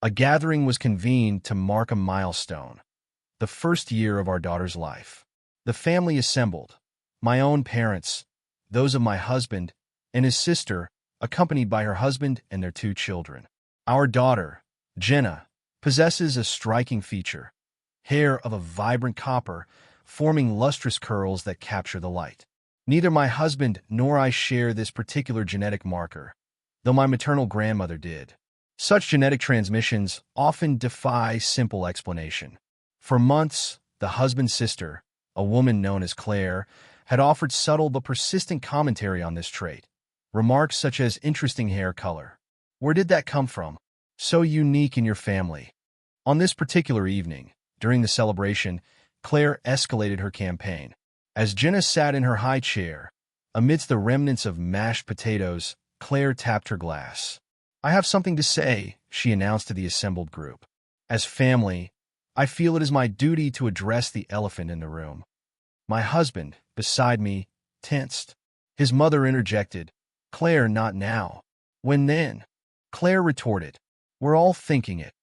A gathering was convened to mark a milestone, the first year of our daughter's life. The family assembled, my own parents, those of my husband, and his sister, accompanied by her husband and their 2 children. Our daughter, Jenna, possesses a striking feature: hair of a vibrant copper, forming lustrous curls that capture the light. Neither my husband nor I share this particular genetic marker, though my maternal grandmother did. Such genetic transmissions often defy simple explanation. For months, the husband's sister, a woman known as Claire, had offered subtle but persistent commentary on this trait. Remarks such as interesting hair color. Where did that come from? So unique in your family. On this particular evening, during the celebration, Claire escalated her campaign. As Jenna sat in her high chair, amidst the remnants of mashed potatoes, Claire tapped her glass. "I have something to say," she announced to the assembled group. "As family, I feel it is my duty to address the elephant in the room." My husband, beside me, tensed. His mother interjected, "Claire, not now." "When then?" Claire retorted, "We're all thinking it."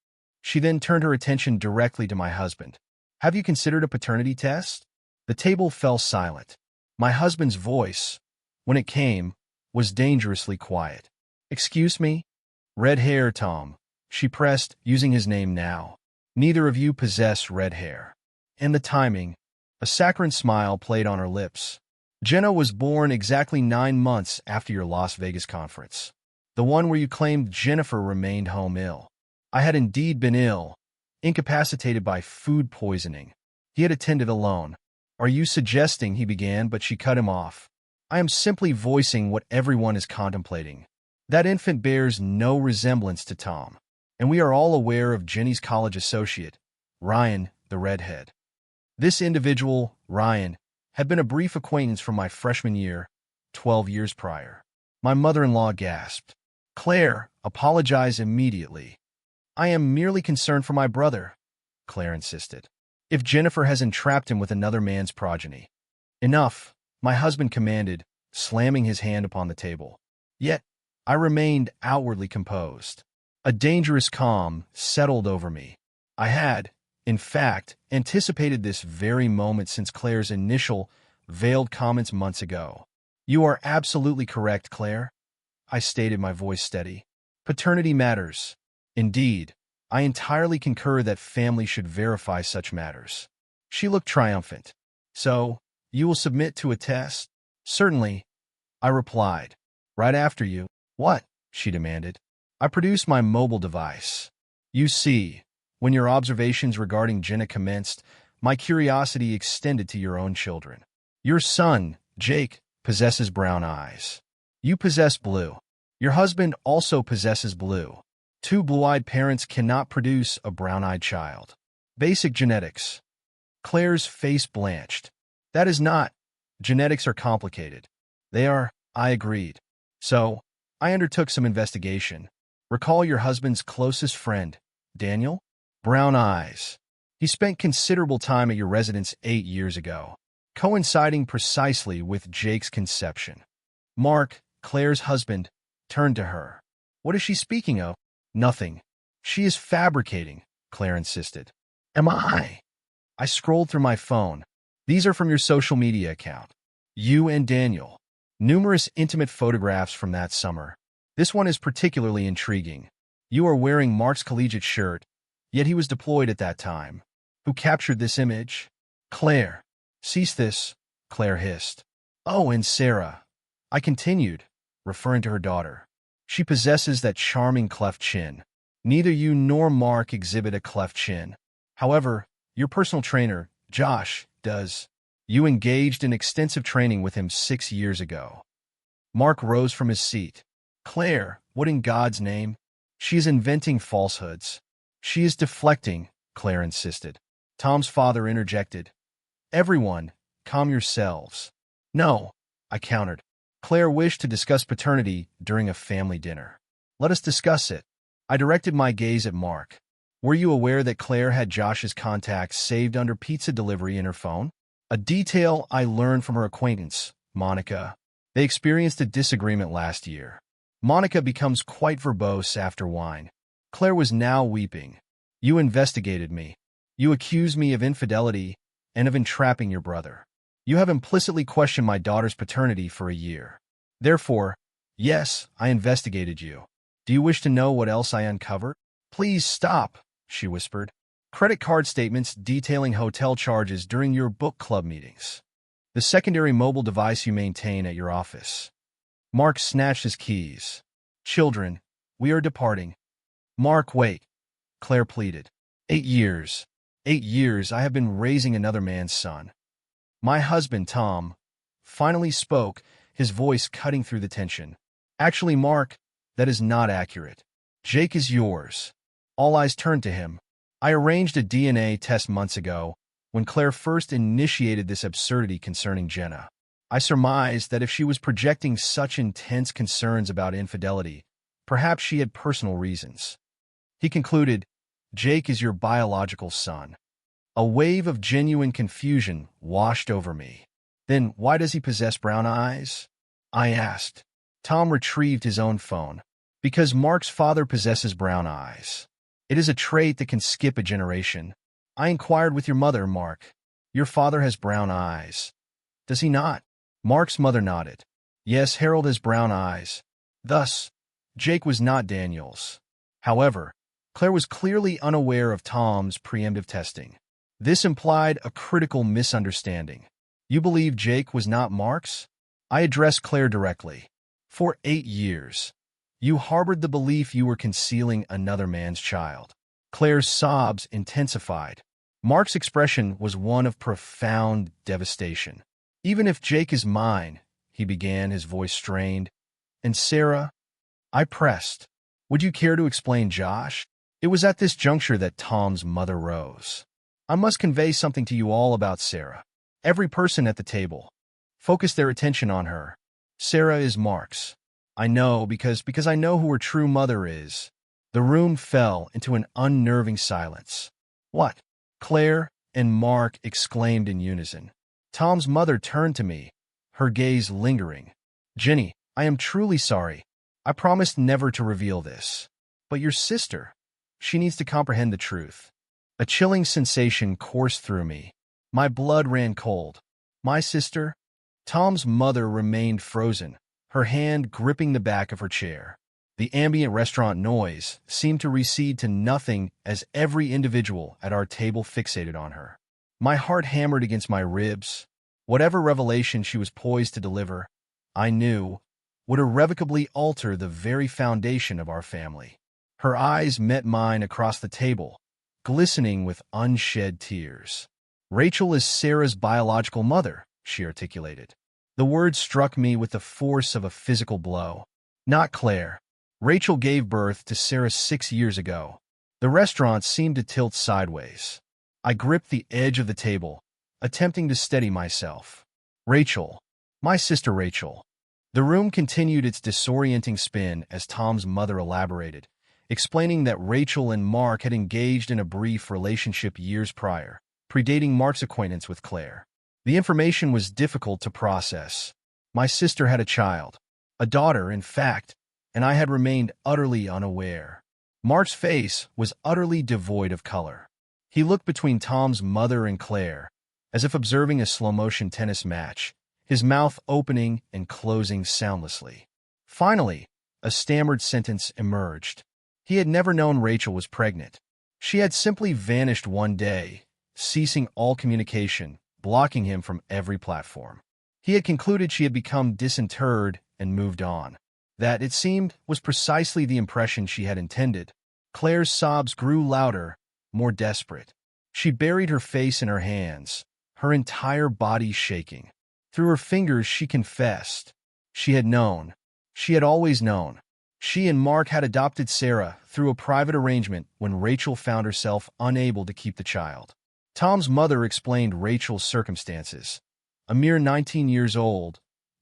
She then turned her attention directly to my husband. "Have you considered a paternity test?" The table fell silent. My husband's voice, when it came, was dangerously quiet. "Excuse me?" "Red hair, Tom," she pressed, using his name now. "Neither of you possess red hair." And the timing. A saccharine smile played on her lips. "Jenna was born exactly 9 months after your Las Vegas conference. The one where you claimed Jennifer remained home ill." I had indeed been ill, incapacitated by food poisoning. He had attended alone. "Are you suggesting," he began, but she cut him off. "I am simply voicing what everyone is contemplating. That infant bears no resemblance to Tom, and we are all aware of Jenny's college associate, Ryan, the redhead. This individual, Ryan, had been a brief acquaintance from my freshman year, 12 years prior." My mother-in-law gasped. "Claire, apologize immediately." "I am merely concerned for my brother," Claire insisted. "If Jennifer has entrapped him with another man's progeny." "Enough," my husband commanded, slamming his hand upon the table. Yet, I remained outwardly composed. A dangerous calm settled over me. I had, in fact, anticipated this very moment since Claire's initial, veiled comments months ago. "You are absolutely correct, Claire," I stated, my voice steady. "Paternity matters. Indeed, I entirely concur that family should verify such matters." She looked triumphant. "So, you will submit to a test?" "Certainly," I replied. "Right after you." "What?" she demanded. I produced my mobile device. You see, when your observations regarding Jenna commenced, my curiosity extended to your own children. Your son, Jake, possesses brown eyes. You possess blue. Your husband also possesses blue. 2 blue-eyed parents cannot produce a brown-eyed child. Basic genetics. Claire's face blanched. "That is not. Genetics are complicated." "They are," I agreed. "So, I undertook some investigation. Recall your husband's closest friend, Daniel? Brown eyes. He spent considerable time at your residence 8 years ago, coinciding precisely with Jake's conception." Mark, Claire's husband, turned to her. "What is she speaking of?" "Nothing. She is fabricating," Claire insisted. "Am I?" I scrolled through my phone. "These are from your social media account. You and Daniel. Numerous intimate photographs from that summer. This one is particularly intriguing. You are wearing Mark's collegiate shirt, yet he was deployed at that time. Who captured this image?" "Claire." "Cease this," Claire hissed. "Oh, and Sarah," I continued, referring to her daughter. "She possesses that charming cleft chin. Neither you nor Mark exhibit a cleft chin. However, your personal trainer, Josh, does. You engaged in extensive training with him 6 years ago." Mark rose from his seat. "Claire, what in God's name?" "She is inventing falsehoods." "She is deflecting," Claire insisted. Tom's father interjected. "Everyone, calm yourselves." "No," I countered. Claire wished to discuss paternity during a family dinner. "Let us discuss it." I directed my gaze at Mark. "Were you aware that Claire had Josh's contacts saved under pizza delivery in her phone?" "A detail I learned from her acquaintance, Monica. They experienced a disagreement last year. Monica becomes quite verbose after wine. Claire was now weeping. You investigated me. You accused me of infidelity and of entrapping your brother. You have implicitly questioned my daughter's paternity for a year. Therefore, yes, I investigated you. Do you wish to know what else I uncovered? Please stop, she whispered. Credit card statements detailing hotel charges during your book club meetings. The secondary mobile device you maintain at your office. Mark snatched his keys. Children, we are departing. Mark, wait, Claire pleaded. 8 years. 8 years I have been raising another man's son. My husband, Tom, finally spoke, his voice cutting through the tension. Actually, Mark, that is not accurate. Jake is yours. All eyes turned to him. I arranged a DNA test months ago, when Claire first initiated this absurdity concerning Jenna. I surmised that if she was projecting such intense concerns about infidelity, perhaps she had personal reasons. He concluded, Jake is your biological son. A wave of genuine confusion washed over me. Then why does he possess brown eyes? I asked. Tom retrieved his own phone. Because Mark's father possesses brown eyes. It is a trait that can skip a generation. I inquired with your mother, Mark. Your father has brown eyes. Does he not? Mark's mother nodded. Yes, Harold has brown eyes. Thus, Jake was not Daniel's. However, Claire was clearly unaware of Tom's preemptive testing. This implied a critical misunderstanding. You believe Jake was not Mark's? I addressed Claire directly. For 8 years, you harbored the belief you were concealing another man's child. Claire's sobs intensified. Mark's expression was one of profound devastation. Even if Jake is mine, he began, his voice strained. And Sarah? I pressed. Would you care to explain Josh? It was at this juncture that Tom's mother rose. I must convey something to you all about Sarah. Every person at the table focused their attention on her. Sarah is Mark's. I know because I know who her true mother is. The room fell into an unnerving silence. What? Claire and Mark exclaimed in unison. Tom's mother turned to me, her gaze lingering. Jenny, I am truly sorry. I promised never to reveal this. But your sister, she needs to comprehend the truth. A chilling sensation coursed through me. My blood ran cold. My sister? Tom's mother remained frozen, her hand gripping the back of her chair. The ambient restaurant noise seemed to recede to nothing as every individual at our table fixated on her. My heart hammered against my ribs. Whatever revelation she was poised to deliver, I knew, would irrevocably alter the very foundation of our family. Her eyes met mine across the table, glistening with unshed tears. Rachel is Sarah's biological mother, she articulated. The words struck me with the force of a physical blow. Not Claire. Rachel gave birth to Sarah 6 years ago. The restaurant seemed to tilt sideways. I gripped the edge of the table, attempting to steady myself. Rachel. My sister Rachel. The room continued its disorienting spin as Tom's mother elaborated, explaining that Rachel and Mark had engaged in a brief relationship years prior, predating Mark's acquaintance with Claire. The information was difficult to process. My sister had a child, a daughter, in fact, and I had remained utterly unaware. Mark's face was utterly devoid of color. He looked between Tom's mother and Claire, as if observing a slow-motion tennis match, his mouth opening and closing soundlessly. Finally, a stammered sentence emerged. He had never known Rachel was pregnant. She had simply vanished one day, ceasing all communication, blocking him from every platform. He had concluded she had become disinterred and moved on. That, it seemed, was precisely the impression she had intended. Claire's sobs grew louder, more desperate. She buried her face in her hands, her entire body shaking. Through her fingers she confessed. She had known. She had always known. She and Mark had adopted Sarah through a private arrangement when Rachel found herself unable to keep the child. Tom's mother explained Rachel's circumstances. A mere 19 years old,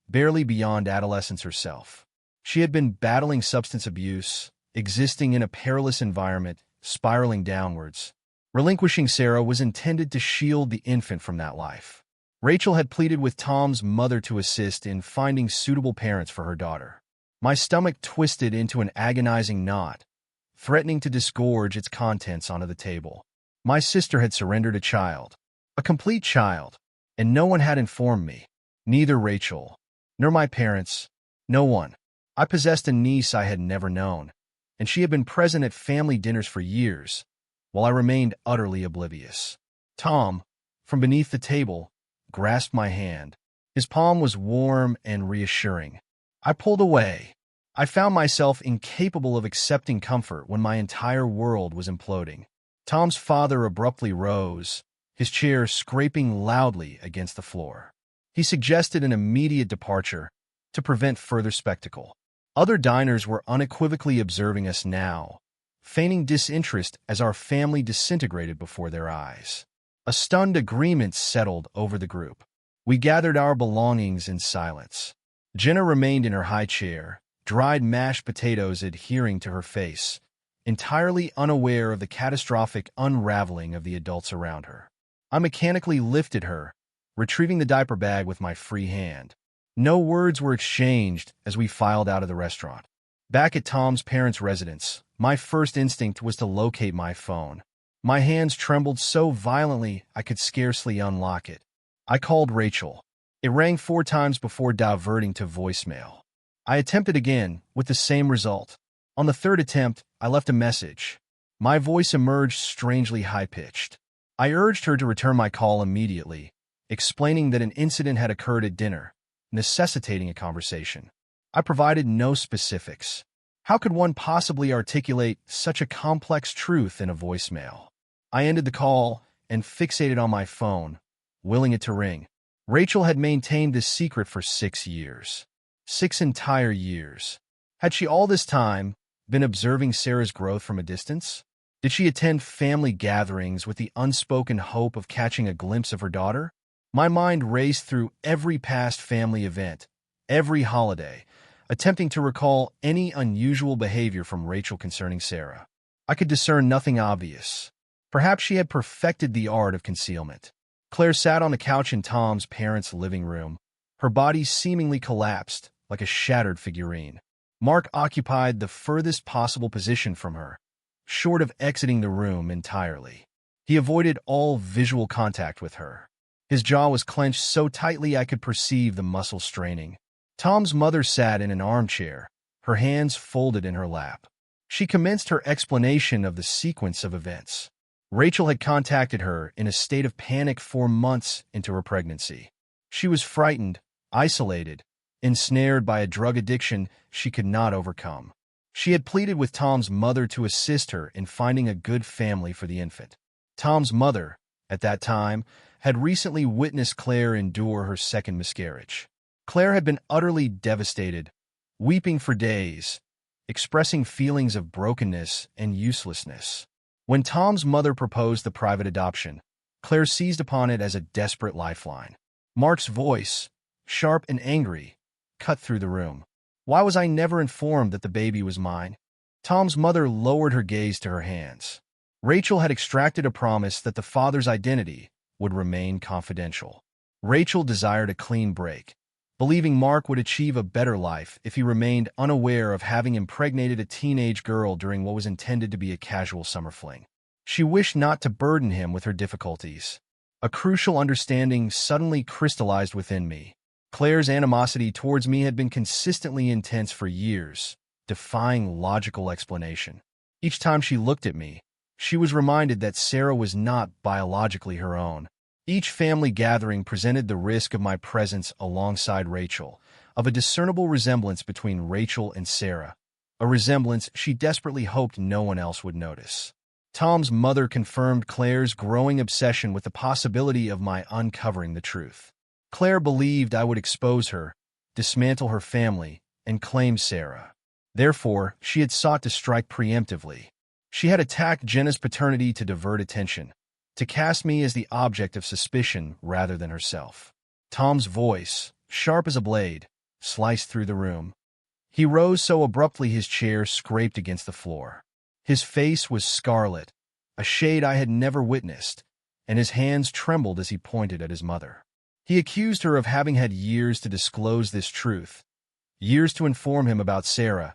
barely beyond adolescence herself. She had been battling substance abuse, existing in a perilous environment, spiraling downwards. Relinquishing Sarah was intended to shield the infant from that life. Rachel had pleaded with Tom's mother to assist in finding suitable parents for her daughter. My stomach twisted into an agonizing knot. threatening to disgorge its contents onto the table. My sister had surrendered a complete child, and no one had informed me. Neither Rachel, nor my parents, no one. I possessed a niece I had never known, and she had been present at family dinners for years, while I remained utterly oblivious. Tom, from beneath the table, grasped my hand. His palm was warm and reassuring. I pulled away. I found myself incapable of accepting comfort when my entire world was imploding. Tom's father abruptly rose, his chair scraping loudly against the floor. He suggested an immediate departure to prevent further spectacle. Other diners were unequivocally observing us now, feigning disinterest as our family disintegrated before their eyes. A stunned agreement settled over the group. We gathered our belongings in silence. Jenna remained in her high chair, dried mashed potatoes adhering to her face, entirely unaware of the catastrophic unraveling of the adults around her. I mechanically lifted her, retrieving the diaper bag with my free hand. No words were exchanged as we filed out of the restaurant. Back at Tom's parents' residence, my first instinct was to locate my phone. My hands trembled so violently I could scarcely unlock it. I called Rachel. It rang 4 times before diverting to voicemail. I attempted again, with the same result. On the 3rd attempt, I left a message. My voice emerged strangely high-pitched. I urged her to return my call immediately, explaining that an incident had occurred at dinner, necessitating a conversation. I provided no specifics. How could one possibly articulate such a complex truth in a voicemail? I ended the call and fixated on my phone, willing it to ring. Rachel had maintained this secret for 6 years. 6 entire years. Had she all this time been observing Sarah's growth from a distance? Did she attend family gatherings with the unspoken hope of catching a glimpse of her daughter? My mind raced through every past family event, every holiday, attempting to recall any unusual behavior from Rachel concerning Sarah. I could discern nothing obvious. Perhaps she had perfected the art of concealment. Claire sat on the couch in Tom's parents' living room, her body seemingly collapsed like a shattered figurine. Mark occupied the furthest possible position from her, short of exiting the room entirely. He avoided all visual contact with her. His jaw was clenched so tightly I could perceive the muscles straining. Tom's mother sat in an armchair, her hands folded in her lap. She commenced her explanation of the sequence of events. Rachel had contacted her in a state of panic 4 months into her pregnancy. She was frightened, isolated, ensnared by a drug addiction she could not overcome. She had pleaded with Tom's mother to assist her in finding a good family for the infant. Tom's mother, at that time, had recently witnessed Claire endure her second miscarriage. Claire had been utterly devastated, weeping for days, expressing feelings of brokenness and uselessness. When Tom's mother proposed the private adoption, Claire seized upon it as a desperate lifeline. Mark's voice, sharp and angry, cut through the room. Why was I never informed that the baby was mine? Tom's mother lowered her gaze to her hands. Rachel had extracted a promise that the father's identity would remain confidential. Rachel desired a clean break, believing Mark would achieve a better life if he remained unaware of having impregnated a teenage girl during what was intended to be a casual summer fling. She wished not to burden him with her difficulties. A crucial understanding suddenly crystallized within me. Claire's animosity towards me had been consistently intense for years, defying logical explanation. Each time she looked at me, she was reminded that Sarah was not biologically her own. Each family gathering presented the risk of my presence alongside Rachel, of a discernible resemblance between Rachel and Sarah, a resemblance she desperately hoped no one else would notice. Tom's mother confirmed Claire's growing obsession with the possibility of my uncovering the truth. Claire believed I would expose her, dismantle her family, and claim Sarah. Therefore, she had sought to strike preemptively. She had attacked Jenna's paternity to divert attention, to cast me as the object of suspicion rather than herself. Tom's voice, sharp as a blade, sliced through the room. He rose so abruptly his chair scraped against the floor. His face was scarlet, a shade I had never witnessed, and his hands trembled as he pointed at his mother. He accused her of having had years to disclose this truth, years to inform him about Sarah,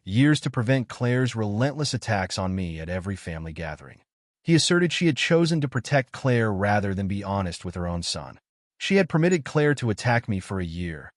years to prevent Claire's relentless attacks on me at every family gathering. He asserted she had chosen to protect Claire rather than be honest with her own son. She had permitted Claire to attack me for a year,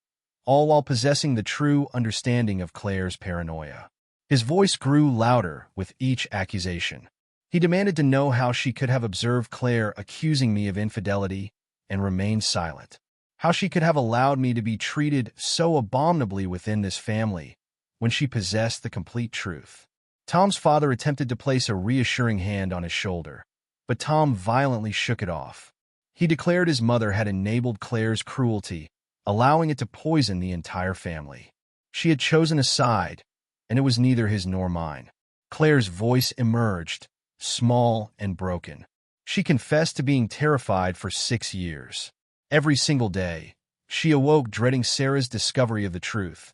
all while possessing the true understanding of Claire's paranoia. His voice grew louder with each accusation. He demanded to know how she could have observed Claire accusing me of infidelity and remained silent. How she could have allowed me to be treated so abominably within this family when she possessed the complete truth. Tom's father attempted to place a reassuring hand on his shoulder, but Tom violently shook it off. He declared his mother had enabled Claire's cruelty, allowing it to poison the entire family. She had chosen a side, and it was neither his nor mine. Claire's voice emerged, small and broken. She confessed to being terrified for 6 years. Every single day, she awoke dreading Sarah's discovery of the truth,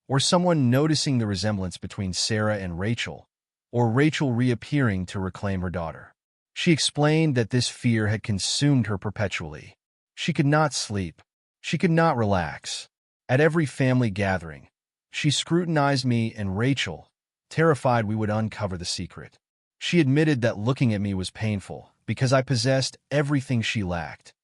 or someone noticing the resemblance between Sarah and Rachel, or Rachel reappearing to reclaim her daughter. She explained that this fear had consumed her perpetually. She could not sleep. She could not relax. At every family gathering, she scrutinized me and Rachel, terrified we would uncover the secret. She admitted that looking at me was painful because I possessed everything she lacked: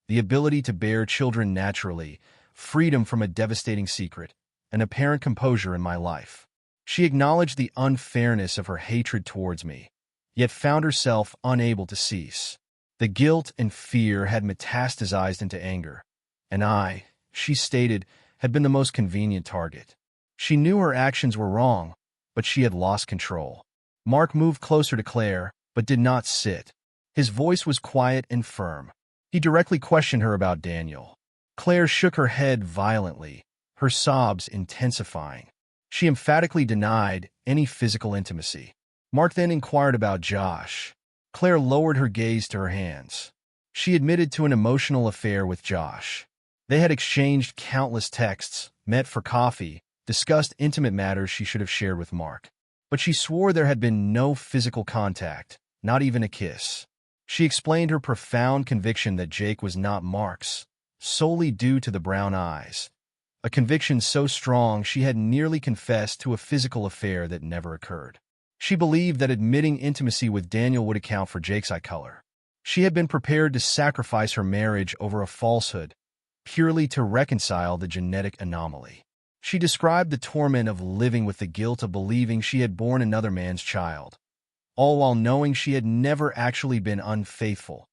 the ability to bear children naturally, freedom from a devastating secret, and apparent composure in my life. She acknowledged the unfairness of her hatred towards me, yet found herself unable to cease. The guilt and fear had metastasized into anger, and I, she stated, had been the most convenient target. She knew her actions were wrong, but she had lost control. Mark moved closer to Claire, but did not sit. His voice was quiet and firm. He directly questioned her about Daniel. Claire shook her head violently, her sobs intensifying. She emphatically denied any physical intimacy. Mark then inquired about Josh. Claire lowered her gaze to her hands. She admitted to an emotional affair with Josh. They had exchanged countless texts, met for coffee, discussed intimate matters she should have shared with Mark. But she swore there had been no physical contact, not even a kiss. She explained her profound conviction that Jake was not Mark's, solely due to the brown eyes, a conviction so strong she had nearly confessed to a physical affair that never occurred. She believed that admitting intimacy with Daniel would account for Jake's eye color. She had been prepared to sacrifice her marriage over a falsehood, purely to reconcile the genetic anomaly. She described the torment of living with the guilt of believing she had borne another man's child, all while knowing she had never actually been unfaithful,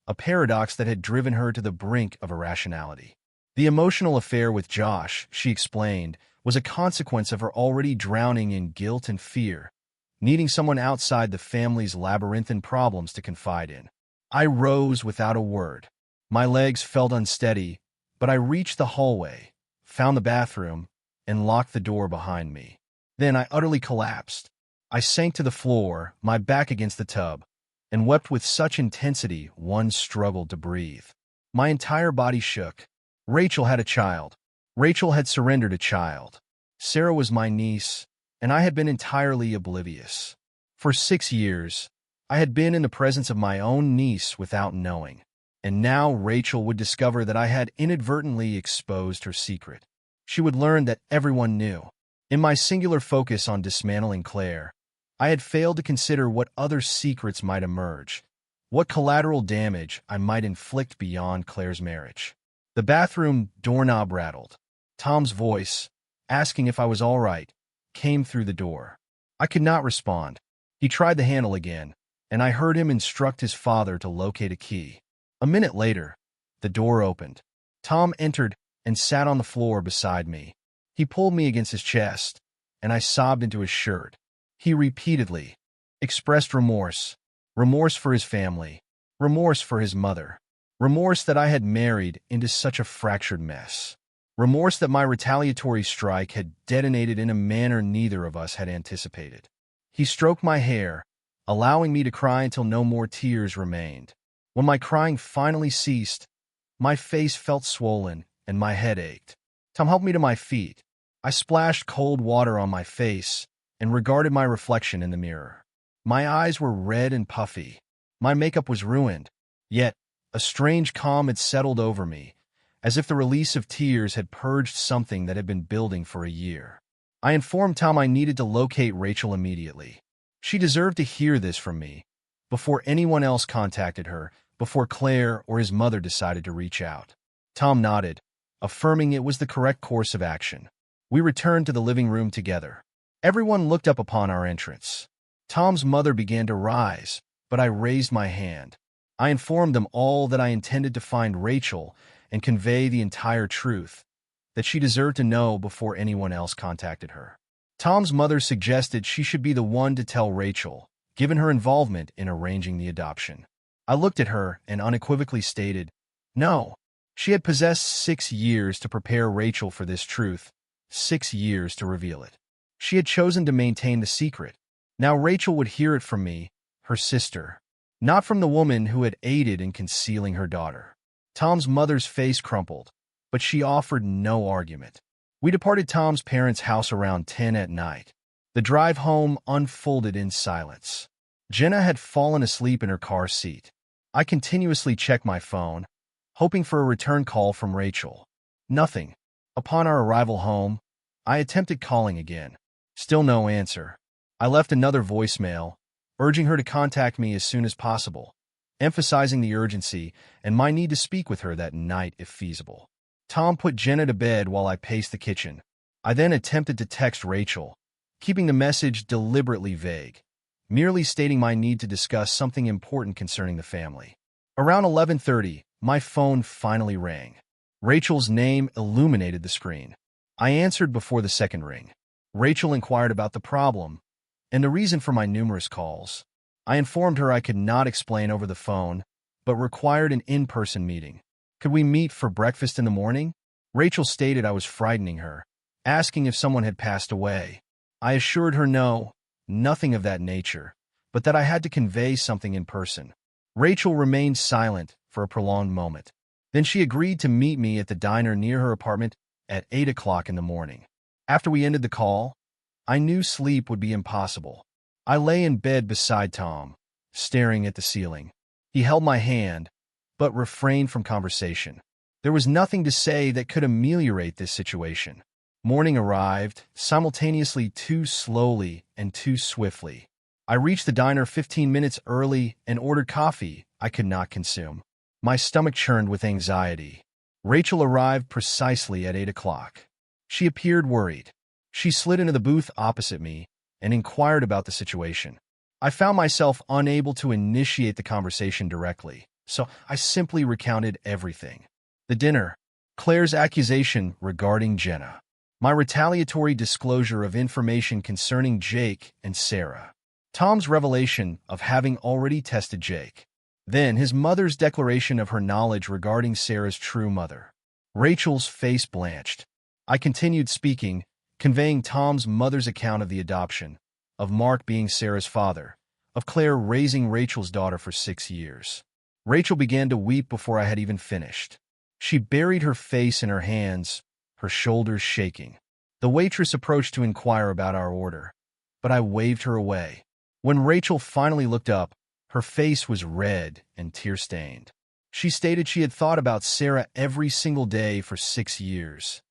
a paradox that had driven her to the brink of irrationality. The emotional affair with Josh, she explained, was a consequence of her already drowning in guilt and fear, needing someone outside the family's labyrinthine problems to confide in. I rose without a word. My legs felt unsteady, but I reached the hallway, found the bathroom, and locked the door behind me. Then I utterly collapsed. I sank to the floor, my back against the tub, and wept with such intensity one struggled to breathe. My entire body shook. Rachel had a child. Rachel had surrendered a child. Sarah was my niece, and I had been entirely oblivious. For 6 years, I had been in the presence of my own niece without knowing, and now Rachel would discover that I had inadvertently exposed her secret. She would learn that everyone knew. In my singular focus on dismantling Claire, I had failed to consider what other secrets might emerge, what collateral damage I might inflict beyond Claire's marriage. The bathroom doorknob rattled. Tom's voice, asking if I was all right, came through the door. I could not respond. He tried the handle again, and I heard him instruct his father to locate a key. A minute later, the door opened. Tom entered and sat on the floor beside me. He pulled me against his chest, and I sobbed into his shirt. He repeatedly expressed remorse. Remorse for his family. Remorse for his mother. Remorse that I had married into such a fractured mess. Remorse that my retaliatory strike had detonated in a manner neither of us had anticipated. He stroked my hair, allowing me to cry until no more tears remained. When my crying finally ceased, my face felt swollen and my head ached. Tom helped me to my feet. I splashed cold water on my face and regarded my reflection in the mirror. My eyes were red and puffy. My makeup was ruined, yet a strange calm had settled over me, as if the release of tears had purged something that had been building for a year. I informed Tom I needed to locate Rachel immediately. She deserved to hear this from me, before anyone else contacted her, before Claire or his mother decided to reach out. Tom nodded, affirming it was the correct course of action. We returned to the living room together. Everyone looked up upon our entrance. Tom's mother began to rise, but I raised my hand. I informed them all that I intended to find Rachel and convey the entire truth, that she deserved to know before anyone else contacted her. Tom's mother suggested she should be the one to tell Rachel, given her involvement in arranging the adoption. I looked at her and unequivocally stated, no. She had possessed 6 years to prepare Rachel for this truth, 6 years to reveal it. She had chosen to maintain the secret. Now Rachel would hear it from me, her sister, not from the woman who had aided in concealing her daughter. Tom's mother's face crumpled, but she offered no argument. We departed Tom's parents' house around 10 at night. The drive home unfolded in silence. Jenna had fallen asleep in her car seat. I continuously checked my phone, hoping for a return call from Rachel. Nothing. Upon our arrival home, I attempted calling again. Still no answer. I left another voicemail, urging her to contact me as soon as possible, emphasizing the urgency and my need to speak with her that night if feasible. Tom put Jenna to bed while I paced the kitchen. I then attempted to text Rachel, keeping the message deliberately vague, merely stating my need to discuss something important concerning the family. Around 11:30, my phone finally rang. Rachel's name illuminated the screen. I answered before the second ring. Rachel inquired about the problem and the reason for my numerous calls. I informed her I could not explain over the phone, but required an in-person meeting. Could we meet for breakfast in the morning? Rachel stated I was frightening her, asking if someone had passed away. I assured her no, nothing of that nature, but that I had to convey something in person. Rachel remained silent for a prolonged moment. Then she agreed to meet me at the diner near her apartment at 8 o'clock in the morning. After we ended the call, I knew sleep would be impossible. I lay in bed beside Tom, staring at the ceiling. He held my hand, but refrained from conversation. There was nothing to say that could ameliorate this situation. Morning arrived, simultaneously too slowly and too swiftly. I reached the diner 15 minutes early and ordered coffee I could not consume. My stomach churned with anxiety. Rachel arrived precisely at 8 o'clock. She appeared worried. She slid into the booth opposite me and inquired about the situation. I found myself unable to initiate the conversation directly, so I simply recounted everything. The dinner, Claire's accusation regarding Jenna, my retaliatory disclosure of information concerning Jake and Sarah, Tom's revelation of having already tested Jake, then his mother's declaration of her knowledge regarding Sarah's true mother. Rachel's face blanched. I continued speaking, conveying Tom's mother's account of the adoption, of Mark being Sarah's father, of Claire raising Rachel's daughter for 6 years. Rachel began to weep before I had even finished. She buried her face in her hands, her shoulders shaking. The waitress approached to inquire about our order, but I waved her away. When Rachel finally looked up, her face was red and tear-stained. She stated she had thought about Sarah every single day for 6 years.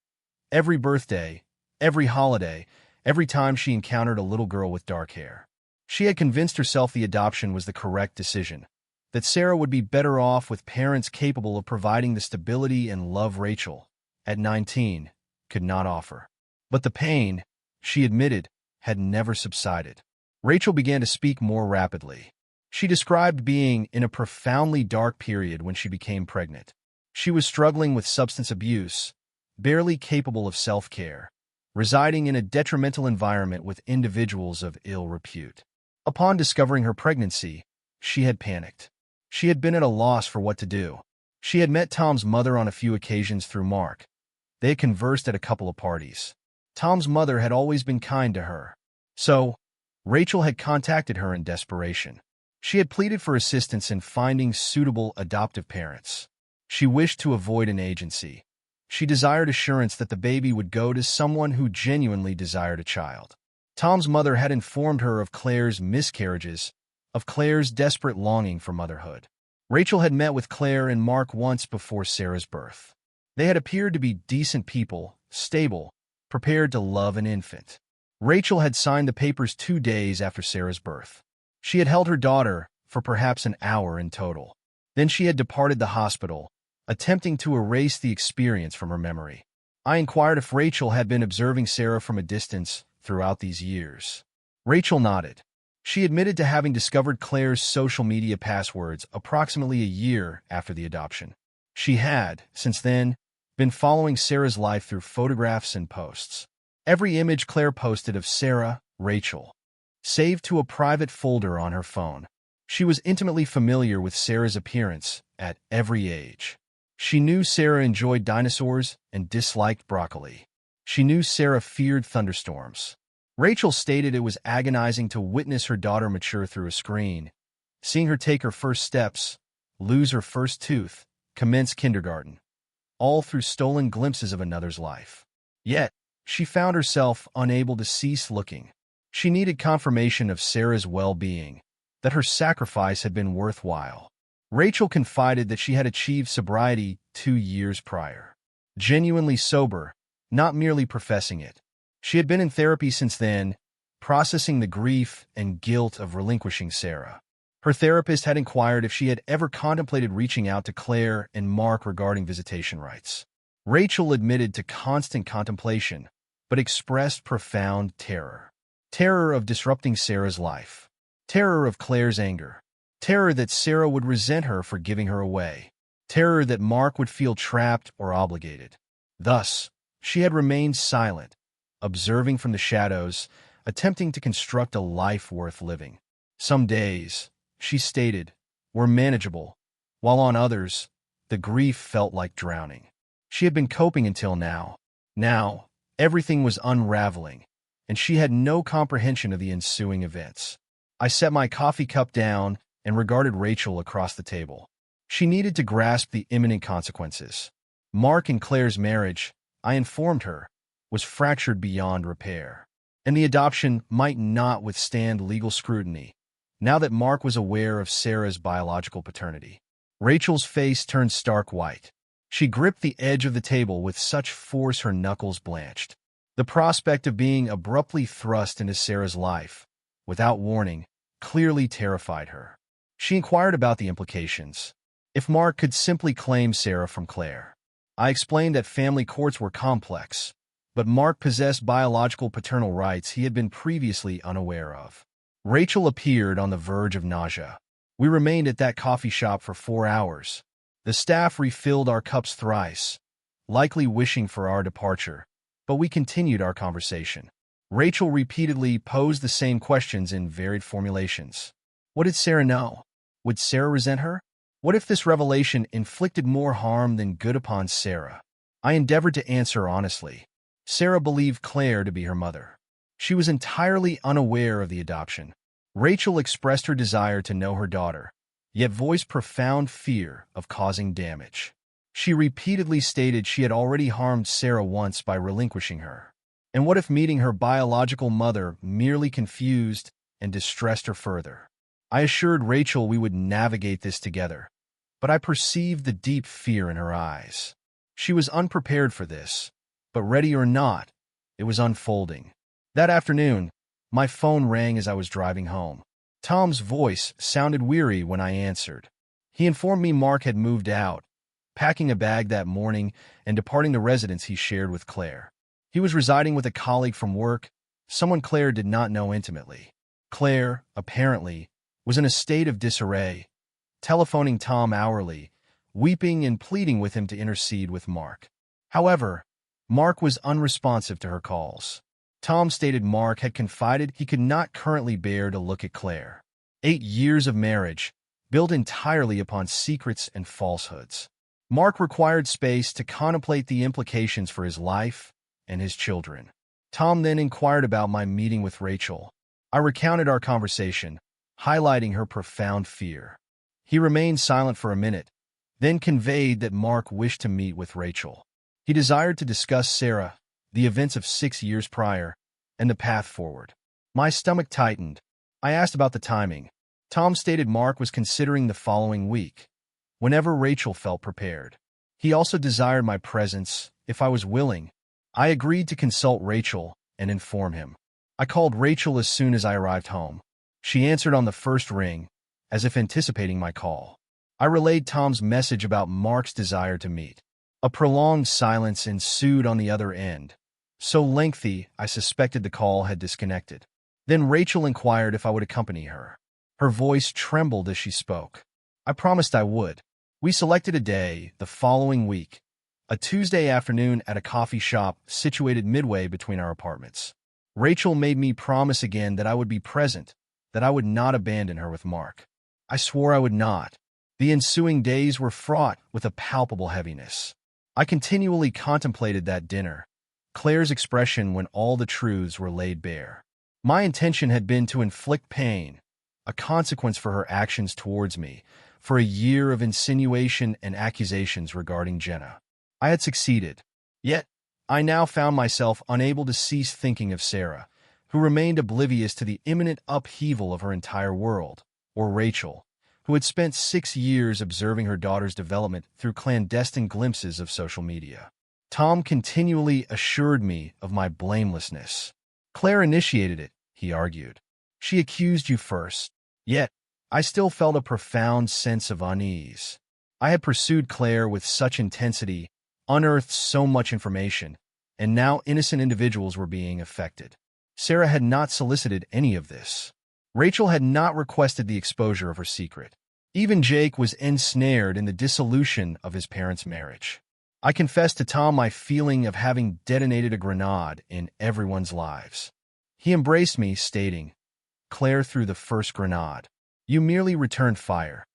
Every birthday, every holiday, every time she encountered a little girl with dark hair. She had convinced herself the adoption was the correct decision, that Sarah would be better off with parents capable of providing the stability and love Rachel, at 19, could not offer. But the pain, she admitted, had never subsided. Rachel began to speak more rapidly. She described being in a profoundly dark period when she became pregnant. She was struggling with substance abuse, barely capable of self-care, residing in a detrimental environment with individuals of ill repute. Upon discovering her pregnancy, she had panicked. She had been at a loss for what to do. She had met Tom's mother on a few occasions through Mark. They had conversed at a couple of parties. Tom's mother had always been kind to her. So, Rachel had contacted her in desperation. She had pleaded for assistance in finding suitable adoptive parents. She wished to avoid an agency. She desired assurance that the baby would go to someone who genuinely desired a child. Tom's mother had informed her of Claire's miscarriages, of Claire's desperate longing for motherhood. Rachel had met with Claire and Mark once before Sarah's birth. They had appeared to be decent people, stable, prepared to love an infant. Rachel had signed the papers 2 days after Sarah's birth. She had held her daughter for perhaps an hour in total. Then she had departed the hospital, attempting to erase the experience from her memory. I inquired if Rachel had been observing Sarah from a distance throughout these years. Rachel nodded. She admitted to having discovered Claire's social media passwords approximately a year after the adoption. She had, since then, been following Sarah's life through photographs and posts. Every image Claire posted of Sarah, Rachel, saved to a private folder on her phone. She was intimately familiar with Sarah's appearance at every age. She knew Sarah enjoyed dinosaurs and disliked broccoli. She knew Sarah feared thunderstorms. Rachel stated it was agonizing to witness her daughter mature through a screen, seeing her take her first steps, lose her first tooth, commence kindergarten, all through stolen glimpses of another's life. Yet, she found herself unable to cease looking. She needed confirmation of Sarah's well-being, that her sacrifice had been worthwhile. Rachel confided that she had achieved sobriety 2 years prior. Genuinely sober, not merely professing it. She had been in therapy since then, processing the grief and guilt of relinquishing Sarah. Her therapist had inquired if she had ever contemplated reaching out to Claire and Mark regarding visitation rights. Rachel admitted to constant contemplation, but expressed profound terror. Terror of disrupting Sarah's life. Terror of Claire's anger. Terror that Sarah would resent her for giving her away. Terror that Mark would feel trapped or obligated. Thus, she had remained silent, observing from the shadows, attempting to construct a life worth living. Some days, she stated, were manageable, while on others, the grief felt like drowning. She had been coping until now. Now, everything was unraveling, and she had no comprehension of the ensuing events. I set my coffee cup down and regarded Rachel across the table. She needed to grasp the imminent consequences. Mark and Claire's marriage, I informed her, was fractured beyond repair, and the adoption might not withstand legal scrutiny, now that Mark was aware of Sarah's biological paternity. Rachel's face turned stark white. She gripped the edge of the table with such force her knuckles blanched. The prospect of being abruptly thrust into Sarah's life, without warning, clearly terrified her. She inquired about the implications. If Mark could simply claim Sarah from Claire. I explained that family courts were complex, but Mark possessed biological paternal rights he had been previously unaware of. Rachel appeared on the verge of nausea. We remained at that coffee shop for 4 hours. The staff refilled our cups thrice, likely wishing for our departure, but we continued our conversation. Rachel repeatedly posed the same questions in varied formulations. What did Sarah know? Would Sarah resent her? What if this revelation inflicted more harm than good upon Sarah? I endeavored to answer honestly. Sarah believed Claire to be her mother. She was entirely unaware of the adoption. Rachel expressed her desire to know her daughter, yet voiced profound fear of causing damage. She repeatedly stated she had already harmed Sarah once by relinquishing her. And what if meeting her biological mother merely confused and distressed her further? I assured Rachel we would navigate this together, but I perceived the deep fear in her eyes. She was unprepared for this, but ready or not, it was unfolding. That afternoon, my phone rang as I was driving home. Tom's voice sounded weary when I answered. He informed me Mark had moved out, packing a bag that morning and departing the residence he shared with Claire. He was residing with a colleague from work, someone Claire did not know intimately. Claire, apparently, was in a state of disarray, telephoning Tom hourly, weeping and pleading with him to intercede with Mark. However, Mark was unresponsive to her calls. Tom stated Mark had confided he could not currently bear to look at Claire. 8 years of marriage, built entirely upon secrets and falsehoods. Mark required space to contemplate the implications for his life and his children. Tom then inquired about my meeting with Rachel. I recounted our conversation, highlighting her profound fear. He remained silent for a minute, then conveyed that Mark wished to meet with Rachel. He desired to discuss Sarah, the events of 6 years prior, and the path forward. My stomach tightened. I asked about the timing. Tom stated Mark was considering the following week, whenever Rachel felt prepared. He also desired my presence, if I was willing. I agreed to consult Rachel and inform him. I called Rachel as soon as I arrived home. She answered on the first ring, as if anticipating my call. I relayed Tom's message about Mark's desire to meet. A prolonged silence ensued on the other end, so lengthy I suspected the call had disconnected. Then Rachel inquired if I would accompany her. Her voice trembled as she spoke. I promised I would. We selected a day, the following week, a Tuesday afternoon at a coffee shop situated midway between our apartments. Rachel made me promise again that I would be present, that I would not abandon her with Mark. I swore I would not. The ensuing days were fraught with a palpable heaviness. I continually contemplated that dinner, Claire's expression when all the truths were laid bare. My intention had been to inflict pain, a consequence for her actions towards me, for a year of insinuation and accusations regarding Jenna. I had succeeded. Yet, I now found myself unable to cease thinking of Sarah, who remained oblivious to the imminent upheaval of her entire world, or Rachel, who had spent 6 years observing her daughter's development through clandestine glimpses of social media. Tom continually assured me of my blamelessness. Claire initiated it, he argued. She accused you first. Yet, I still felt a profound sense of unease. I had pursued Claire with such intensity, unearthed so much information, and now innocent individuals were being affected. Sarah had not solicited any of this. Rachel had not requested the exposure of her secret. Even Jake was ensnared in the dissolution of his parents' marriage. I confessed to Tom my feeling of having detonated a grenade in everyone's lives. He embraced me, stating, "Claire threw the first grenade. You merely returned fire."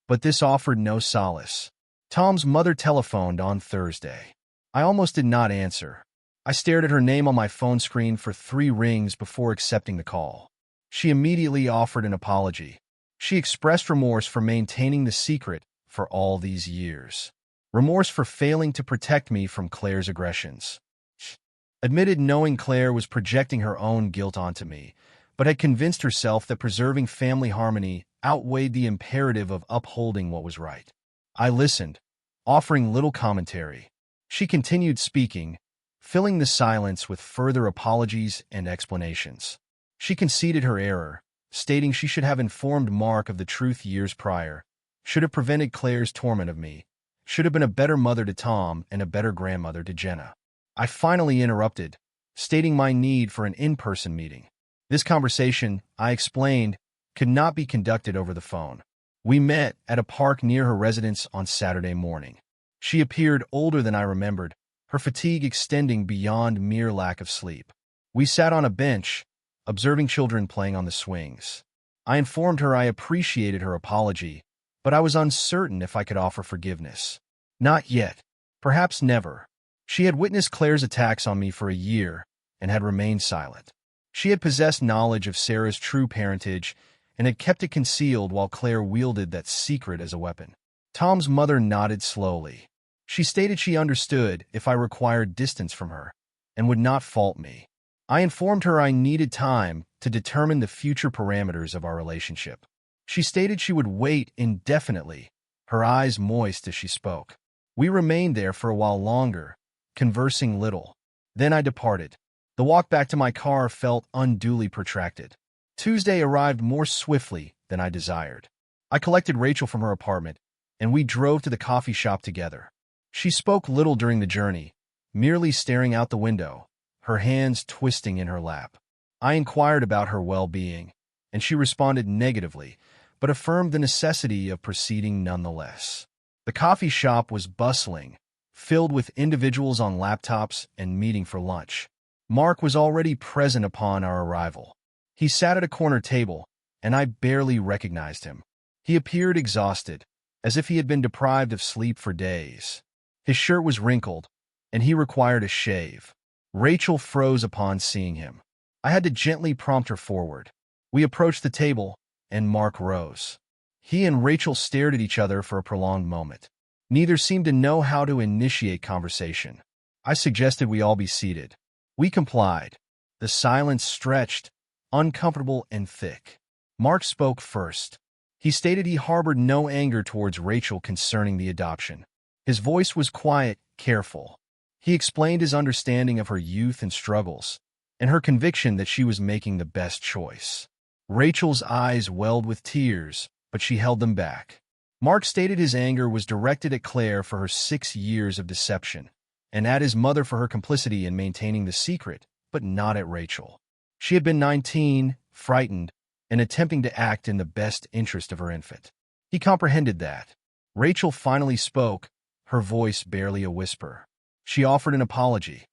But this offered no solace. Tom's mother telephoned on Thursday. I almost did not answer. I stared at her name on my phone screen for 3 rings before accepting the call. She immediately offered an apology. She expressed remorse for maintaining the secret for all these years. Remorse for failing to protect me from Claire's aggressions. She admitted knowing Claire was projecting her own guilt onto me, but had convinced herself that preserving family harmony outweighed the imperative of upholding what was right. I listened, offering little commentary. She continued speaking, filling the silence with further apologies and explanations. She conceded her error, stating she should have informed Mark of the truth years prior, should have prevented Claire's torment of me, should have been a better mother to Tom and a better grandmother to Jenna. I finally interrupted, stating my need for an in-person meeting. This conversation, I explained, could not be conducted over the phone. We met at a park near her residence on Saturday morning. She appeared older than I remembered, her fatigue extending beyond mere lack of sleep. We sat on a bench, observing children playing on the swings. I informed her I appreciated her apology, but I was uncertain if I could offer forgiveness. Not yet. Perhaps never. She had witnessed Claire's attacks on me for a year and had remained silent. She had possessed knowledge of Sarah's true parentage and had kept it concealed while Claire wielded that secret as a weapon. Tom's mother nodded slowly. She stated she understood if I required distance from her and would not fault me. I informed her I needed time to determine the future parameters of our relationship. She stated she would wait indefinitely, her eyes moist as she spoke. We remained there for a while longer, conversing little. Then I departed. The walk back to my car felt unduly protracted. Tuesday arrived more swiftly than I desired. I collected Rachel from her apartment, and we drove to the coffee shop together. She spoke little during the journey, merely staring out the window, her hands twisting in her lap. I inquired about her well-being, and she responded negatively, but affirmed the necessity of proceeding nonetheless. The coffee shop was bustling, filled with individuals on laptops and meeting for lunch. Mark was already present upon our arrival. He sat at a corner table, and I barely recognized him. He appeared exhausted, as if he had been deprived of sleep for days. His shirt was wrinkled, and he required a shave. Rachel froze upon seeing him. I had to gently prompt her forward. We approached the table, and Mark rose. He and Rachel stared at each other for a prolonged moment. Neither seemed to know how to initiate conversation. I suggested we all be seated. We complied. The silence stretched, uncomfortable and thick. Mark spoke first. He stated he harbored no anger towards Rachel concerning the adoption. His voice was quiet, careful. He explained his understanding of her youth and struggles, and her conviction that she was making the best choice. Rachel's eyes welled with tears, but she held them back. Mark stated his anger was directed at Claire for her 6 years of deception, and at his mother for her complicity in maintaining the secret, but not at Rachel. She had been 19, frightened, and attempting to act in the best interest of her infant. He comprehended that. Rachel finally spoke, her voice barely a whisper. She offered an apology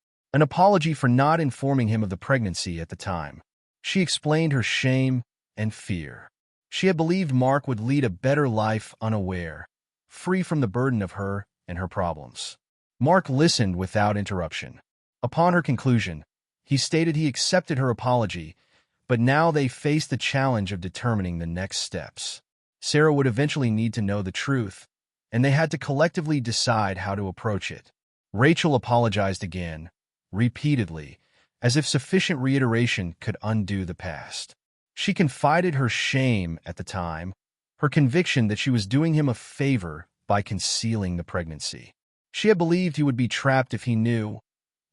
for not informing him of the pregnancy at the time. She explained her shame and fear. She had believed Mark would lead a better life unaware, free from the burden of her and her problems. Mark listened without interruption. Upon her conclusion, he stated he accepted her apology, but now they faced the challenge of determining the next steps. Sarah would eventually need to know the truth, and they had to collectively decide how to approach it. Rachel apologized again, repeatedly, as if sufficient reiteration could undo the past. She confided her shame at the time, her conviction that she was doing him a favor by concealing the pregnancy. She had believed he would be trapped if he knew,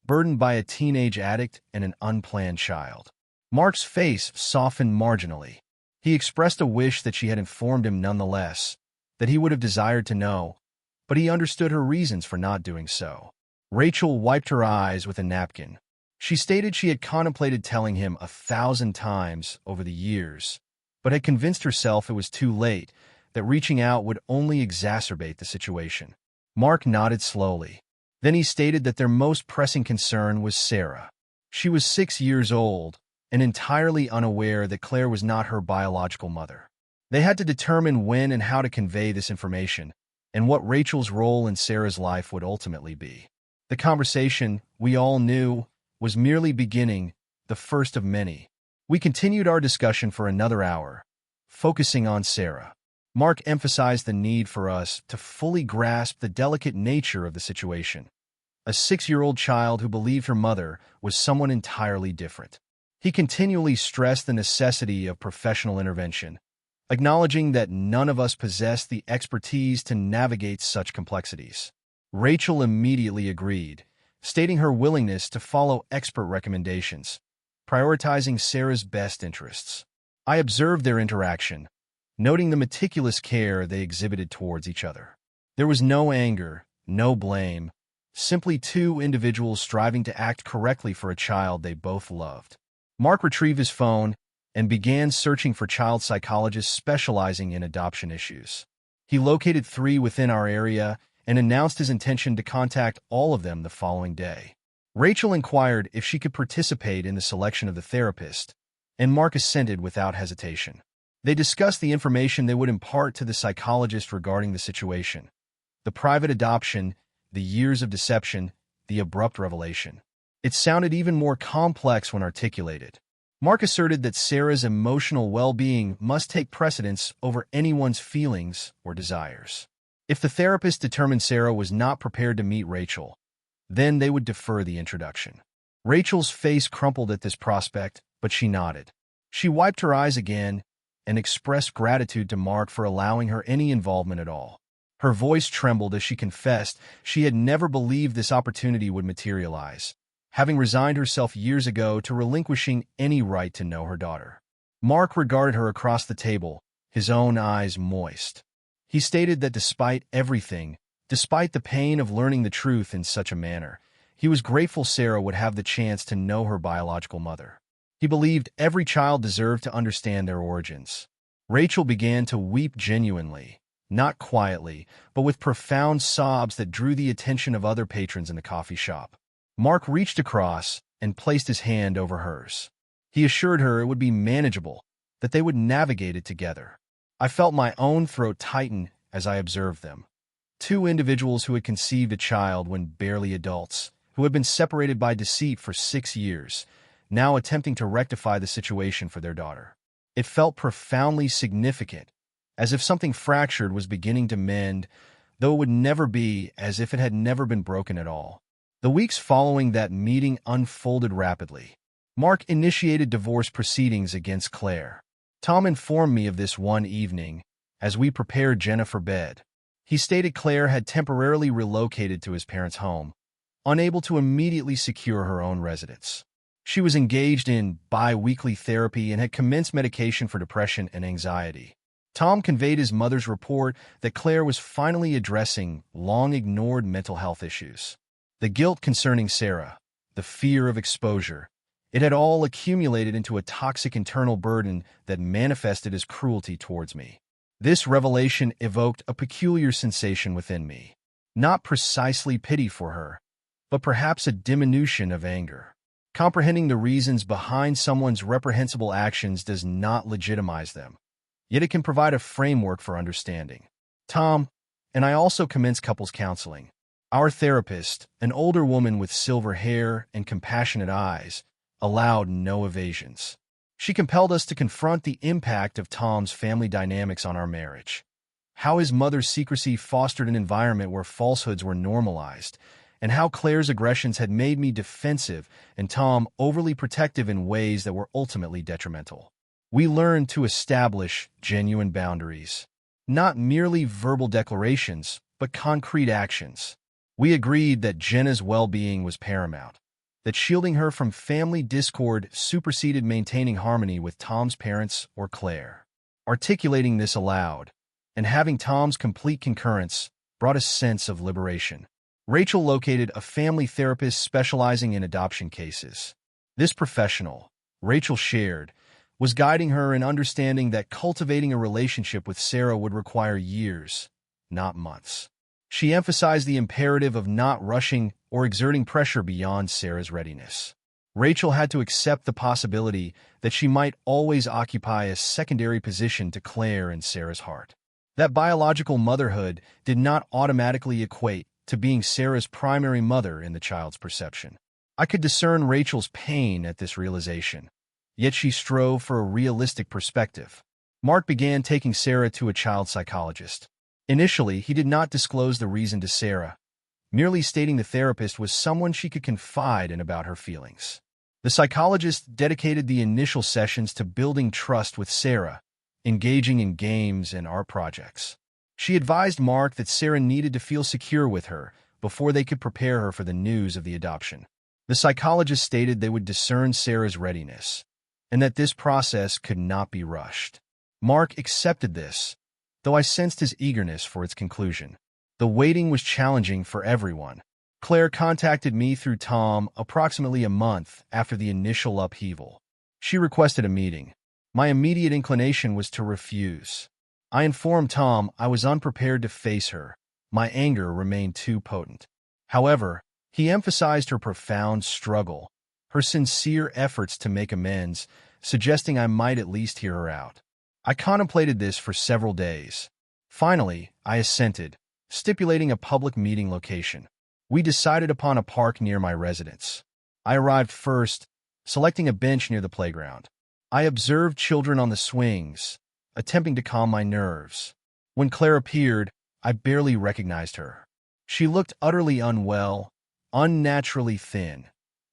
burdened by a teenage addict and an unplanned child. Mark's face softened marginally. He expressed a wish that she had informed him nonetheless, that he would have desired to know, but he understood her reasons for not doing so. Rachel wiped her eyes with a napkin. She stated she had contemplated telling him 1,000 times over the years, but had convinced herself it was too late, that reaching out would only exacerbate the situation. Mark nodded slowly. Then he stated that their most pressing concern was Sarah. She was 6 years old, and entirely unaware that Claire was not her biological mother. They had to determine when and how to convey this information, and what Rachel's role in Sarah's life would ultimately be. The conversation, we all knew, was merely beginning, the first of many. We continued our discussion for another hour, focusing on Sarah. Mark emphasized the need for us to fully grasp the delicate nature of the situation. A 6-year-old child who believed her mother was someone entirely different. He continually stressed the necessity of professional intervention, acknowledging that none of us possessed the expertise to navigate such complexities. Rachel immediately agreed, stating her willingness to follow expert recommendations, prioritizing Sarah's best interests. I observed their interaction, noting the meticulous care they exhibited towards each other. There was no anger, no blame, simply two individuals striving to act correctly for a child they both loved. Mark retrieved his phone and began searching for child psychologists specializing in adoption issues. He located 3 within our area and announced his intention to contact all of them the following day. Rachel inquired if she could participate in the selection of the therapist, and Mark assented without hesitation. They discussed the information they would impart to the psychologist regarding the situation, the private adoption, the years of deception, the abrupt revelation. It sounded even more complex when articulated. Mark asserted that Sarah's emotional well-being must take precedence over anyone's feelings or desires. If the therapist determined Sarah was not prepared to meet Rachel, then they would defer the introduction. Rachel's face crumpled at this prospect, but she nodded. She wiped her eyes again and expressed gratitude to Mark for allowing her any involvement at all. Her voice trembled as she confessed she had never believed this opportunity would materialize, having resigned herself years ago to relinquishing any right to know her daughter. Mark regarded her across the table, his own eyes moist. He stated that despite everything, despite the pain of learning the truth in such a manner, he was grateful Sarah would have the chance to know her biological mother. He believed every child deserved to understand their origins. Rachel began to weep genuinely, not quietly, but with profound sobs that drew the attention of other patrons in the coffee shop. Mark reached across and placed his hand over hers. He assured her it would be manageable, that they would navigate it together. I felt my own throat tighten as I observed them. 2 individuals who had conceived a child when barely adults, who had been separated by deceit for 6 years, now attempting to rectify the situation for their daughter. It felt profoundly significant, as if something fractured was beginning to mend, though it would never be as if it had never been broken at all. The weeks following that meeting unfolded rapidly. Mark initiated divorce proceedings against Claire. Tom informed me of this one evening, as we prepared Jenna for bed. He stated Claire had temporarily relocated to his parents' home, unable to immediately secure her own residence. She was engaged in bi-weekly therapy and had commenced medication for depression and anxiety. Tom conveyed his mother's report that Claire was finally addressing long-ignored mental health issues. The guilt concerning Sarah, the fear of exposure, it had all accumulated into a toxic internal burden that manifested as cruelty towards me. This revelation evoked a peculiar sensation within me. Not precisely pity for her, but perhaps a diminution of anger. Comprehending the reasons behind someone's reprehensible actions does not legitimize them, yet it can provide a framework for understanding. Tom and I also commenced couples counseling. Our therapist, an older woman with silver hair and compassionate eyes, allowed no evasions. She compelled us to confront the impact of Tom's family dynamics on our marriage. How his mother's secrecy fostered an environment where falsehoods were normalized, and how Claire's aggressions had made me defensive and Tom overly protective in ways that were ultimately detrimental. We learned to establish genuine boundaries, not merely verbal declarations, but concrete actions. We agreed that Jenna's well-being was paramount, that shielding her from family discord superseded maintaining harmony with Tom's parents or Claire. Articulating this aloud, and having Tom's complete concurrence, brought a sense of liberation. Rachel located a family therapist specializing in adoption cases. This professional, Rachel shared, was guiding her in understanding that cultivating a relationship with Sarah would require years, not months. She emphasized the imperative of not rushing or exerting pressure beyond Sarah's readiness. Rachel had to accept the possibility that she might always occupy a secondary position to Claire and Sarah's heart. That biological motherhood did not automatically equate to being Sarah's primary mother in the child's perception. I could discern Rachel's pain at this realization, yet she strove for a realistic perspective. Mark began taking Sarah to a child psychologist. Initially, he did not disclose the reason to Sarah, merely stating the therapist was someone she could confide in about her feelings. The psychologist dedicated the initial sessions to building trust with Sarah, engaging in games and art projects. She advised Mark that Sarah needed to feel secure with her before they could prepare her for the news of the adoption. The psychologist stated they would discern Sarah's readiness, and that this process could not be rushed. Mark accepted this, though I sensed his eagerness for its conclusion. The waiting was challenging for everyone. Claire contacted me through Tom approximately a month after the initial upheaval. She requested a meeting. My immediate inclination was to refuse. I informed Tom I was unprepared to face her. My anger remained too potent. However, he emphasized her profound struggle, her sincere efforts to make amends, suggesting I might at least hear her out. I contemplated this for several days. Finally, I assented, stipulating a public meeting location. We decided upon a park near my residence. I arrived first, selecting a bench near the playground. I observed children on the swings, attempting to calm my nerves. When Claire appeared, I barely recognized her. She looked utterly unwell, unnaturally thin,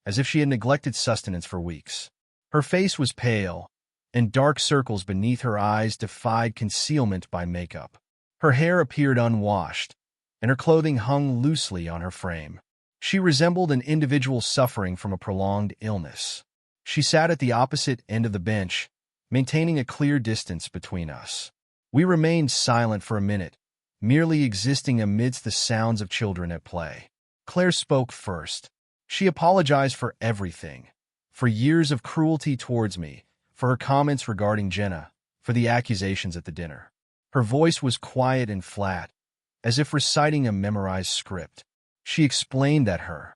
as if she had neglected sustenance for weeks. Her face was pale, and dark circles beneath her eyes defied concealment by makeup. Her hair appeared unwashed, and her clothing hung loosely on her frame. She resembled an individual suffering from a prolonged illness. She sat at the opposite end of the bench, maintaining a clear distance between us. We remained silent for a minute, merely existing amidst the sounds of children at play. Claire spoke first. She apologized for everything, for years of cruelty towards me, for her comments regarding Jenna, for the accusations at the dinner. Her voice was quiet and flat, as if reciting a memorized script. She explained that her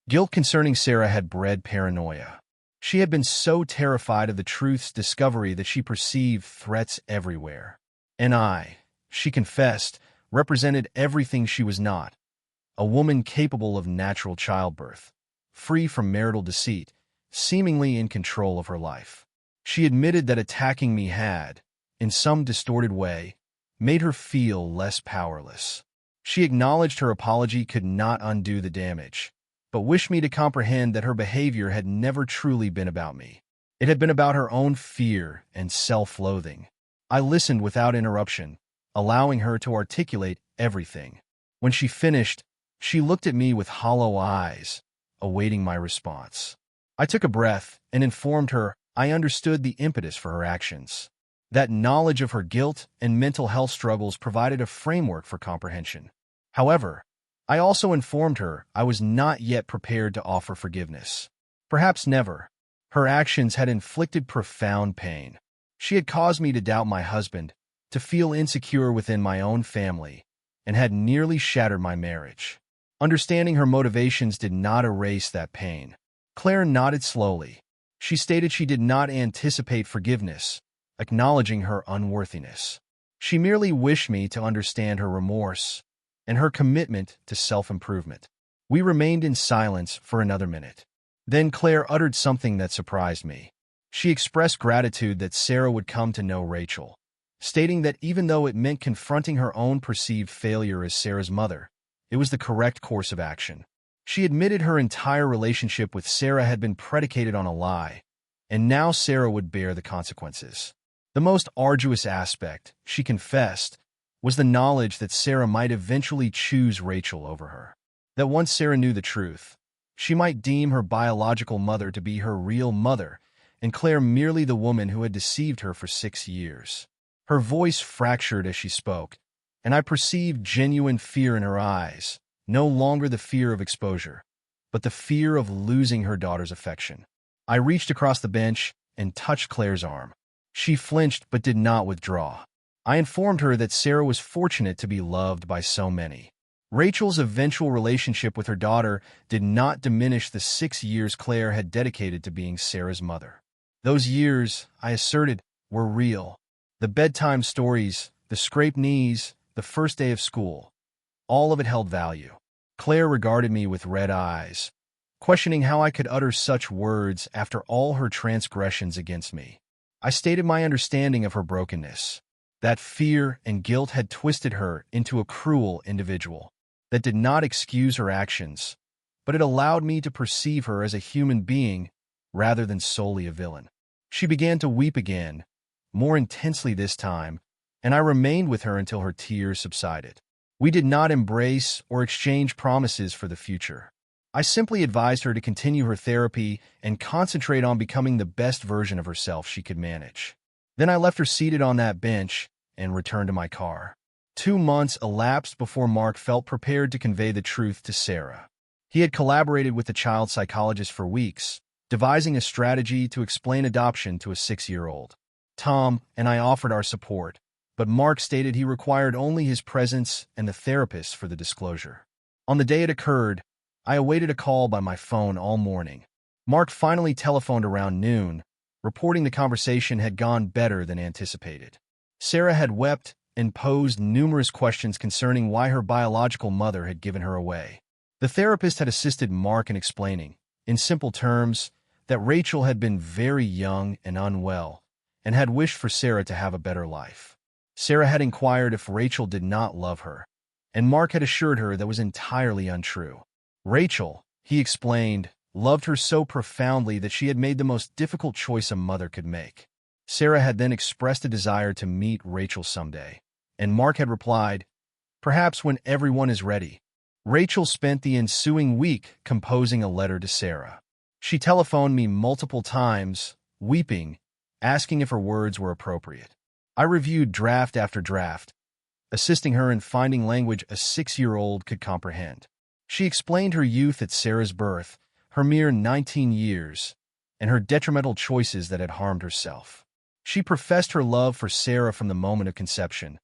guilt concerning Sarah had bred paranoia. She had been so terrified of the truth's discovery that she perceived threats everywhere. And I, she confessed, represented everything she was not. A woman capable of natural childbirth, free from marital deceit, seemingly in control of her life. She admitted that attacking me had, in some distorted way, made her feel less powerless. She acknowledged her apology could not undo the damage, but wished me to comprehend that her behavior had never truly been about me. It had been about her own fear and self-loathing. I listened without interruption, allowing her to articulate everything. When she finished, she looked at me with hollow eyes, awaiting my response. I took a breath and informed her I understood the impetus for her actions. That knowledge of her guilt and mental health struggles provided a framework for comprehension. However, I also informed her I was not yet prepared to offer forgiveness. Perhaps never. Her actions had inflicted profound pain. She had caused me to doubt my husband, to feel insecure within my own family, and had nearly shattered my marriage. Understanding her motivations did not erase that pain. Claire nodded slowly. She stated she did not anticipate forgiveness, acknowledging her unworthiness. She merely wished me to understand her remorse and her commitment to self-improvement. We remained in silence for another minute. Then Claire uttered something that surprised me. She expressed gratitude that Sarah would come to know Rachel, stating that even though it meant confronting her own perceived failure as Sarah's mother, it was the correct course of action. She admitted her entire relationship with Sarah had been predicated on a lie, and now Sarah would bear the consequences. The most arduous aspect, she confessed, was the knowledge that Sarah might eventually choose Rachel over her. That once Sarah knew the truth, she might deem her biological mother to be her real mother, and Claire merely the woman who had deceived her for 6 years. Her voice fractured as she spoke, and I perceived genuine fear in her eyes, no longer the fear of exposure, but the fear of losing her daughter's affection. I reached across the bench and touched Claire's arm. She flinched but did not withdraw. I informed her that Sarah was fortunate to be loved by so many. Rachel's eventual relationship with her daughter did not diminish the 6 years Claire had dedicated to being Sarah's mother. Those years, I asserted, were real. The bedtime stories, the scraped knees, the first day of school, all of it held value. Claire regarded me with red eyes, questioning how I could utter such words after all her transgressions against me. I stated my understanding of her brokenness. That fear and guilt had twisted her into a cruel individual. That did not excuse her actions, but it allowed me to perceive her as a human being rather than solely a villain. She began to weep again, more intensely this time, and I remained with her until her tears subsided. We did not embrace or exchange promises for the future. I simply advised her to continue her therapy and concentrate on becoming the best version of herself she could manage. Then I left her seated on that bench and returned to my car. 2 months elapsed before Mark felt prepared to convey the truth to Sarah. He had collaborated with the child psychologist for weeks, devising a strategy to explain adoption to a 6-year-old. Tom and I offered our support, but Mark stated he required only his presence and the therapist for the disclosure. On the day it occurred, I awaited a call by my phone all morning. Mark finally telephoned around noon, reporting the conversation had gone better than anticipated. Sarah had wept and posed numerous questions concerning why her biological mother had given her away. The therapist had assisted Mark in explaining, in simple terms, that Rachel had been very young and unwell, and had wished for Sarah to have a better life. Sarah had inquired if Rachel did not love her, and Mark had assured her that was entirely untrue. Rachel, he explained, loved her so profoundly that she had made the most difficult choice a mother could make. Sarah had then expressed a desire to meet Rachel someday, and Mark had replied, "Perhaps when everyone is ready." Rachel spent the ensuing week composing a letter to Sarah. She telephoned me multiple times, weeping, asking if her words were appropriate. I reviewed draft after draft, assisting her in finding language a 6-year-old could comprehend. She explained her youth at Sarah's birth, her mere 19 years, and her detrimental choices that had harmed herself. She professed her love for Sarah from the moment of conception,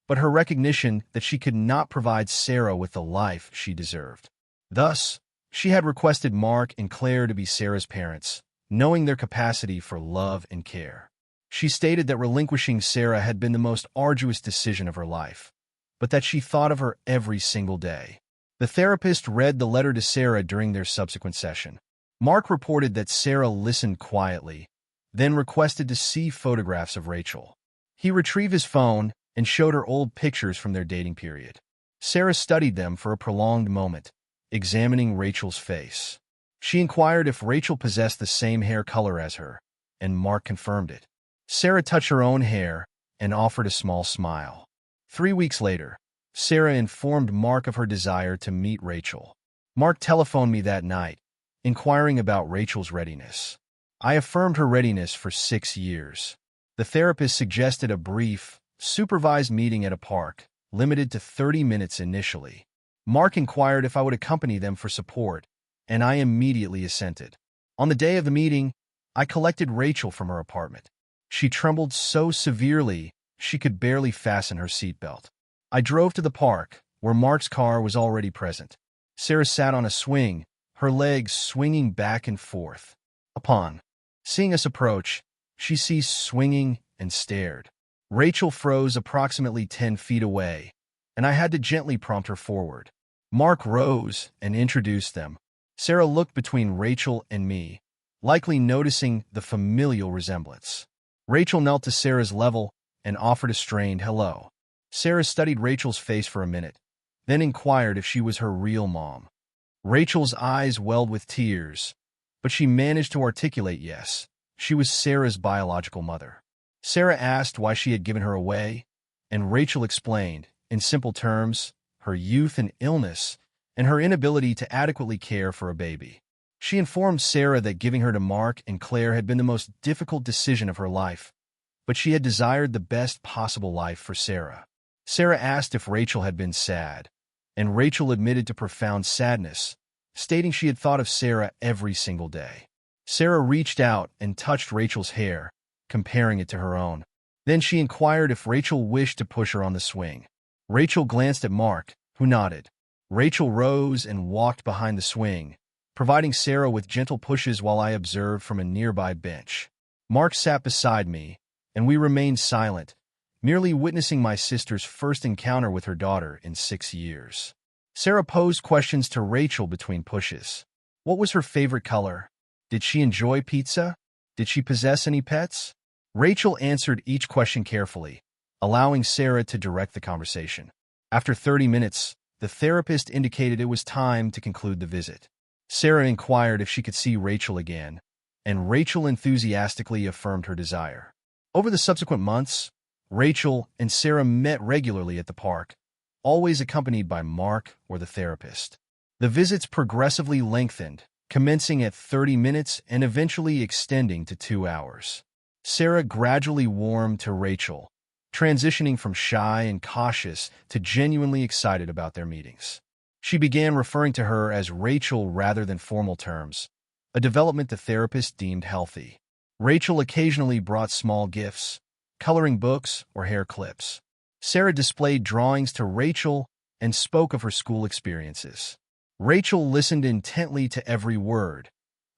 but her recognition that she could not provide Sarah with the life she deserved. Thus, she had requested Mark and Claire to be Sarah's parents, knowing their capacity for love and care. She stated that relinquishing Sarah had been the most arduous decision of her life, but that she thought of her every single day. The therapist read the letter to Sarah during their subsequent session. Mark reported that Sarah listened quietly, then requested to see photographs of Rachel. He retrieved his phone and showed her old pictures from their dating period. Sarah studied them for a prolonged moment, examining Rachel's face. She inquired if Rachel possessed the same hair color as her, and Mark confirmed it. Sarah touched her own hair and offered a small smile. 3 weeks later, Sarah informed Mark of her desire to meet Rachel. Mark telephoned me that night, inquiring about Rachel's readiness. I affirmed her readiness for 6 years. The therapist suggested a brief, supervised meeting at a park, limited to 30 minutes initially. Mark inquired if I would accompany them for support, and I immediately assented. On the day of the meeting, I collected Rachel from her apartment. She trembled so severely she could barely fasten her seatbelt. I drove to the park, where Mark's car was already present. Sarah sat on a swing, her legs swinging back and forth. Upon seeing us approach, she ceased swinging and stared. Rachel froze approximately 10 feet away, and I had to gently prompt her forward. Mark rose and introduced them. Sarah looked between Rachel and me, likely noticing the familial resemblance. Rachel knelt to Sarah's level and offered a strained hello. Sarah studied Rachel's face for a minute, then inquired if she was her real mom. Rachel's eyes welled with tears, but she managed to articulate yes, she was Sarah's biological mother. Sarah asked why she had given her away, and Rachel explained, in simple terms, her youth and illness, and her inability to adequately care for a baby. She informed Sarah that giving her to Mark and Claire had been the most difficult decision of her life, but she had desired the best possible life for Sarah. Sarah asked if Rachel had been sad, and Rachel admitted to profound sadness, stating she had thought of Sarah every single day. Sarah reached out and touched Rachel's hair, comparing it to her own. Then she inquired if Rachel wished to push her on the swing. Rachel glanced at Mark, who nodded. Rachel rose and walked behind the swing, providing Sarah with gentle pushes while I observed from a nearby bench. Mark sat beside me, and we remained silent, merely witnessing my sister's first encounter with her daughter in 6 years. Sarah posed questions to Rachel between pushes. What was her favorite color? Did she enjoy pizza? Did she possess any pets? Rachel answered each question carefully, allowing Sarah to direct the conversation. After 30 minutes, the therapist indicated it was time to conclude the visit. Sarah inquired if she could see Rachel again, and Rachel enthusiastically affirmed her desire. Over the subsequent months, Rachel and Sarah met regularly at the park, always accompanied by Mark or the therapist. The visits progressively lengthened, commencing at 30 minutes and eventually extending to 2 hours. Sarah gradually warmed to Rachel, transitioning from shy and cautious to genuinely excited about their meetings. She began referring to her as Rachel rather than formal terms, a development the therapist deemed healthy. Rachel occasionally brought small gifts, coloring books, or hair clips. Sarah displayed drawings to Rachel and spoke of her school experiences. Rachel listened intently to every word,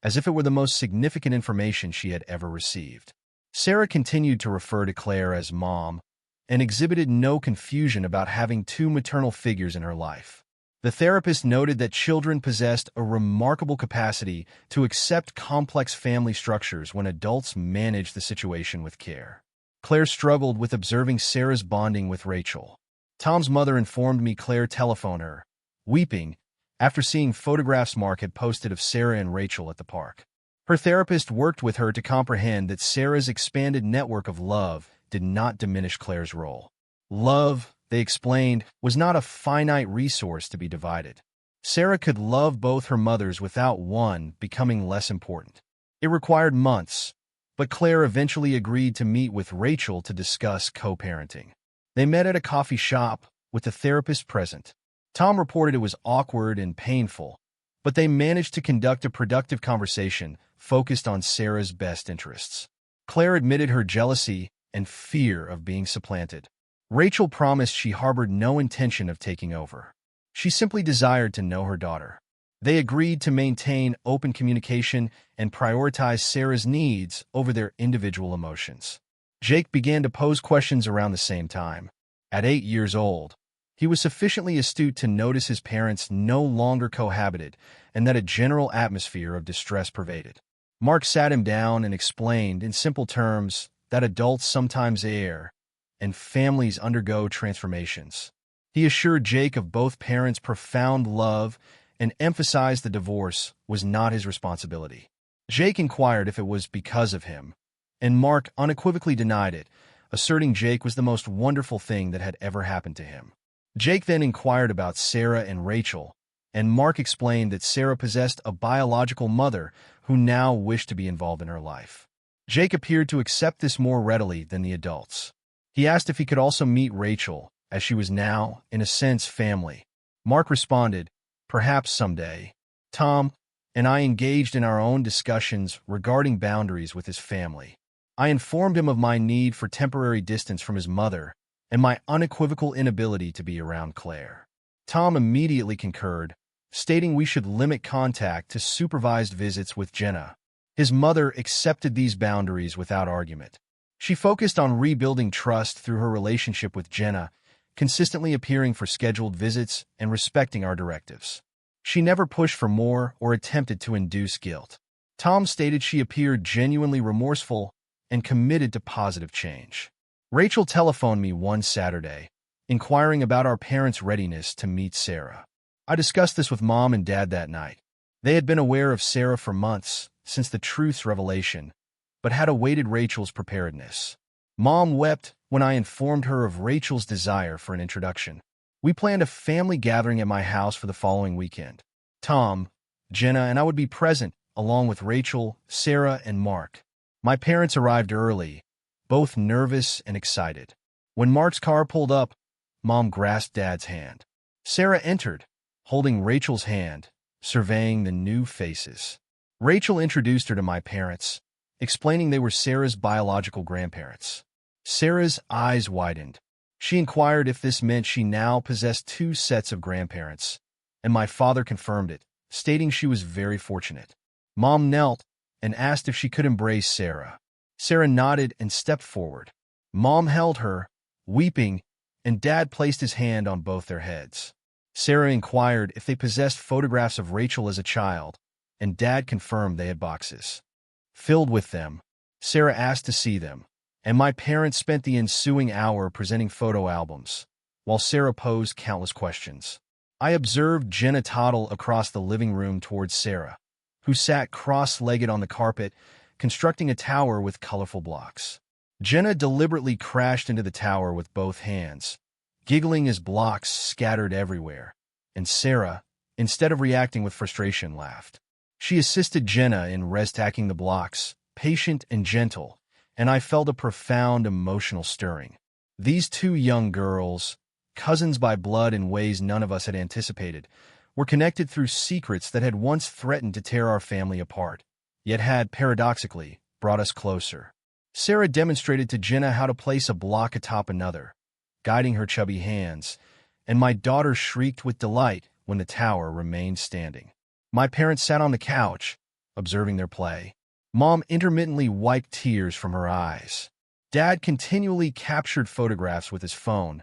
as if it were the most significant information she had ever received. Sarah continued to refer to Claire as Mom and exhibited no confusion about having 2 maternal figures in her life. The therapist noted that children possessed a remarkable capacity to accept complex family structures when adults manage the situation with care. Claire struggled with observing Sarah's bonding with Rachel. Tom's mother informed me Claire telephoned her, weeping, after seeing photographs Mark had posted of Sarah and Rachel at the park. Her therapist worked with her to comprehend that Sarah's expanded network of love did not diminish Claire's role. Love, they explained, was not a finite resource to be divided. Sarah could love both her mothers without one becoming less important. It required months, but Claire eventually agreed to meet with Rachel to discuss co-parenting. They met at a coffee shop, with the therapist present. Tom reported it was awkward and painful, but they managed to conduct a productive conversation focused on Sarah's best interests. Claire admitted her jealousy and fear of being supplanted. Rachel promised she harbored no intention of taking over. She simply desired to know her daughter. They agreed to maintain open communication and prioritize Sarah's needs over their individual emotions. Jake began to pose questions around the same time. At 8 years old, he was sufficiently astute to notice his parents no longer cohabited and that a general atmosphere of distress pervaded. Mark sat him down and explained in simple terms that adults sometimes err and families undergo transformations. He assured Jake of both parents' profound love and emphasized the divorce was not his responsibility. Jake inquired if it was because of him, and Mark unequivocally denied it, asserting Jake was the most wonderful thing that had ever happened to him. Jake then inquired about Sarah and Rachel, and Mark explained that Sarah possessed a biological mother who now wished to be involved in her life. Jake appeared to accept this more readily than the adults. He asked if he could also meet Rachel, as she was now, in a sense, family. Mark responded, "Perhaps someday." Tom and I engaged in our own discussions regarding boundaries with his family. I informed him of my need for temporary distance from his mother and my unequivocal inability to be around Claire. Tom immediately concurred, stating we should limit contact to supervised visits with Jenna. His mother accepted these boundaries without argument. She focused on rebuilding trust through her relationship with Jenna, consistently appearing for scheduled visits and respecting our directives. She never pushed for more or attempted to induce guilt. Tom stated she appeared genuinely remorseful and committed to positive change. Rachel telephoned me one Saturday, inquiring about our parents' readiness to meet Sarah. I discussed this with Mom and Dad that night. They had been aware of Sarah for months, since the truth's revelation, but had awaited Rachel's preparedness. Mom wept when I informed her of Rachel's desire for an introduction. We planned a family gathering at my house for the following weekend. Tom, Jenna, and I would be present, along with Rachel, Sarah, and Mark. My parents arrived early, both nervous and excited. When Mark's car pulled up, Mom grasped Dad's hand. Sarah entered, holding Rachel's hand, surveying the new faces. Rachel introduced her to my parents, explaining they were Sarah's biological grandparents. Sarah's eyes widened. She inquired if this meant she now possessed two sets of grandparents, and my father confirmed it, stating she was very fortunate. Mom knelt and asked if she could embrace Sarah. Sarah nodded and stepped forward. Mom held her, weeping, and Dad placed his hand on both their heads. Sarah inquired if they possessed photographs of Rachel as a child, and Dad confirmed they had boxes filled with them. Sarah asked to see them, and my parents spent the ensuing hour presenting photo albums, while Sarah posed countless questions. I observed Jenna toddle across the living room towards Sarah, who sat cross-legged on the carpet, constructing a tower with colorful blocks. Jenna deliberately crashed into the tower with both hands, giggling as blocks scattered everywhere, and Sarah, instead of reacting with frustration, laughed. She assisted Jenna in restacking the blocks, patient and gentle, and I felt a profound emotional stirring. These two young girls, cousins by blood in ways none of us had anticipated, were connected through secrets that had once threatened to tear our family apart, yet had, paradoxically, brought us closer. Sarah demonstrated to Jenna how to place a block atop another, guiding her chubby hands, and my daughter shrieked with delight when the tower remained standing. My parents sat on the couch, observing their play. Mom intermittently wiped tears from her eyes. Dad continually captured photographs with his phone,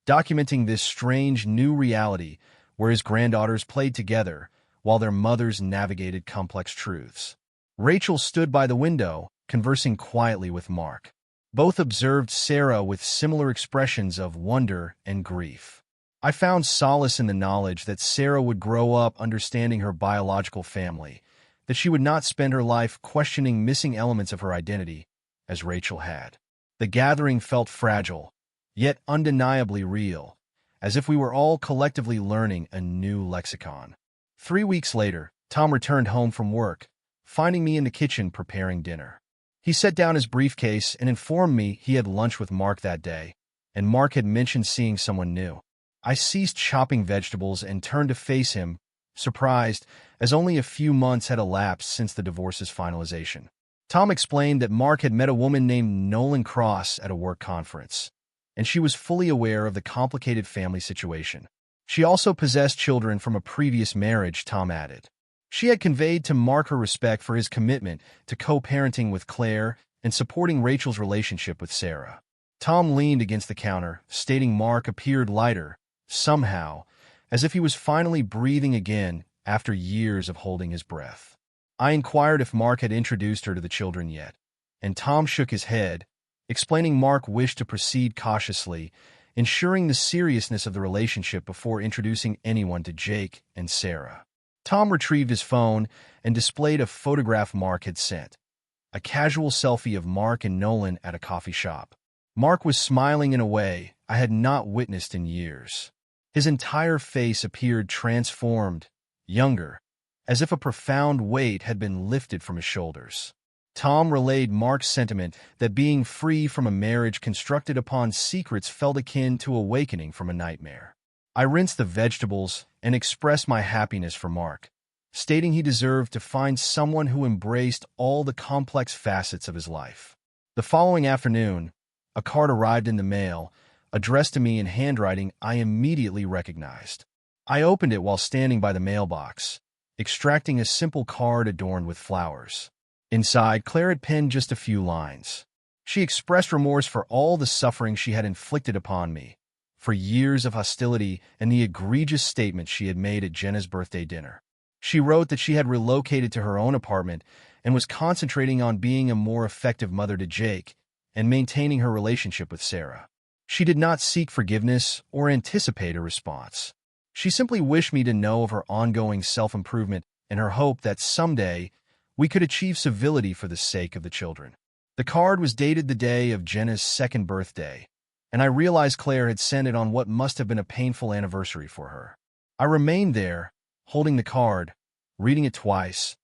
documenting this strange new reality where his granddaughters played together while their mothers navigated complex truths. Rachel stood by the window, conversing quietly with Mark. Both observed Sarah with similar expressions of wonder and grief. I found solace in the knowledge that Sarah would grow up understanding her biological family, that she would not spend her life questioning missing elements of her identity, as Rachel had. The gathering felt fragile, yet undeniably real, as if we were all collectively learning a new lexicon. 3 weeks later, Tom returned home from work, finding me in the kitchen preparing dinner. He set down his briefcase and informed me he had lunch with Mark that day, and Mark had mentioned seeing someone new. I ceased chopping vegetables and turned to face him, surprised, as only a few months had elapsed since the divorce's finalization. Tom explained that Mark had met a woman named Nolan Cross at a work conference, and she was fully aware of the complicated family situation. She also possessed children from a previous marriage, Tom added. She had conveyed to Mark her respect for his commitment to co-parenting with Claire and supporting Rachel's relationship with Sarah. Tom leaned against the counter, stating Mark appeared lighter, somehow, as if he was finally breathing again after years of holding his breath. I inquired if Mark had introduced her to the children yet, and Tom shook his head, explaining Mark wished to proceed cautiously, ensuring the seriousness of the relationship before introducing anyone to Jake and Sarah. Tom retrieved his phone and displayed a photograph Mark had sent, a casual selfie of Mark and Nolan at a coffee shop. Mark was smiling in a way I had not witnessed in years. His entire face appeared transformed, younger, as if a profound weight had been lifted from his shoulders. Tom relayed Mark's sentiment that being free from a marriage constructed upon secrets felt akin to awakening from a nightmare. I rinsed the vegetables and expressed my happiness for Mark, stating he deserved to find someone who embraced all the complex facets of his life. The following afternoon, a card arrived in the mail, addressed to me in handwriting I immediately recognized. I opened it while standing by the mailbox, extracting a simple card adorned with flowers. Inside, Claire had penned just a few lines. She expressed remorse for all the suffering she had inflicted upon me, for years of hostility and the egregious statements she had made at Jenna's birthday dinner. She wrote that she had relocated to her own apartment and was concentrating on being a more effective mother to Jake and maintaining her relationship with Sarah. She did not seek forgiveness or anticipate a response. She simply wished me to know of her ongoing self-improvement and her hope that someday we could achieve civility for the sake of the children. The card was dated the day of Jenna's second birthday, and I realized Claire had sent it on what must have been a painful anniversary for her. I remained there, holding the card, reading it twice,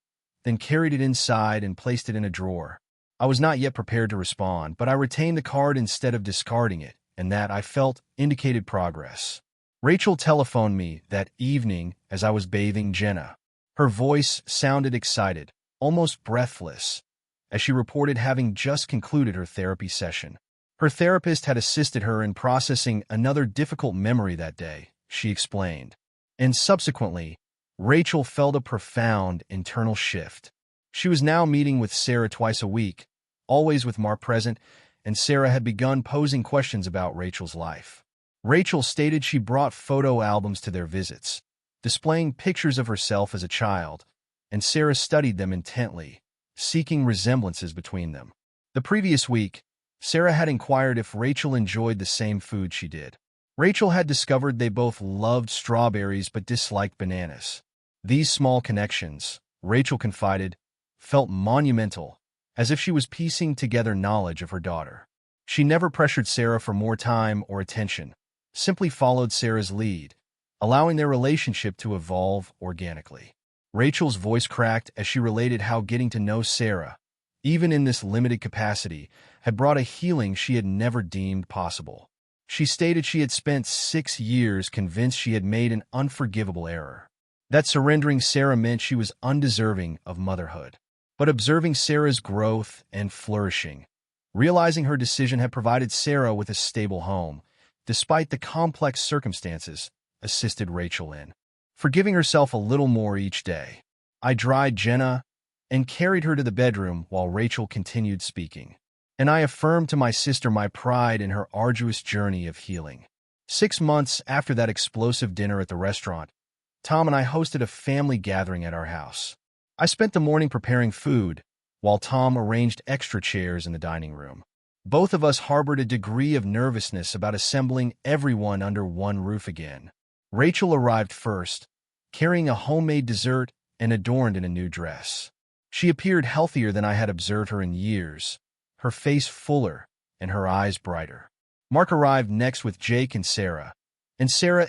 then carried it inside and placed it in a drawer. I was not yet prepared to respond, but I retained the card instead of discarding it, and that, I felt, indicated progress. Rachel telephoned me that evening as I was bathing Jenna. Her voice sounded excited, almost breathless, as she reported having just concluded her therapy session. Her therapist had assisted her in processing another difficult memory that day, she explained. And subsequently, Rachel felt a profound internal shift. She was now meeting with Sarah twice a week, always with Mark present, and Sarah had begun posing questions about Rachel's life. Rachel stated she brought photo albums to their visits, displaying pictures of herself as a child, and Sarah studied them intently, seeking resemblances between them. The previous week, Sarah had inquired if Rachel enjoyed the same food she did. Rachel had discovered they both loved strawberries but disliked bananas. These small connections, Rachel confided, felt monumental, as if she was piecing together knowledge of her daughter. She never pressured Sarah for more time or attention, simply followed Sarah's lead, allowing their relationship to evolve organically. Rachel's voice cracked as she related how getting to know Sarah, even in this limited capacity, had brought a healing she had never deemed possible. She stated she had spent 6 years convinced she had made an unforgivable error, that surrendering Sarah meant she was undeserving of motherhood. But observing Sarah's growth and flourishing, realizing her decision had provided Sarah with a stable home, despite the complex circumstances, assisted Rachel in forgiving herself a little more each day. I dried Jenna and carried her to the bedroom while Rachel continued speaking, and I affirmed to my sister my pride in her arduous journey of healing. 6 months after that explosive dinner at the restaurant, Tom and I hosted a family gathering at our house. I spent the morning preparing food, while Tom arranged extra chairs in the dining room. Both of us harbored a degree of nervousness about assembling everyone under one roof again. Rachel arrived first, carrying a homemade dessert and adorned in a new dress. She appeared healthier than I had observed her in years, her face fuller and her eyes brighter. Mark arrived next with Jake and Sarah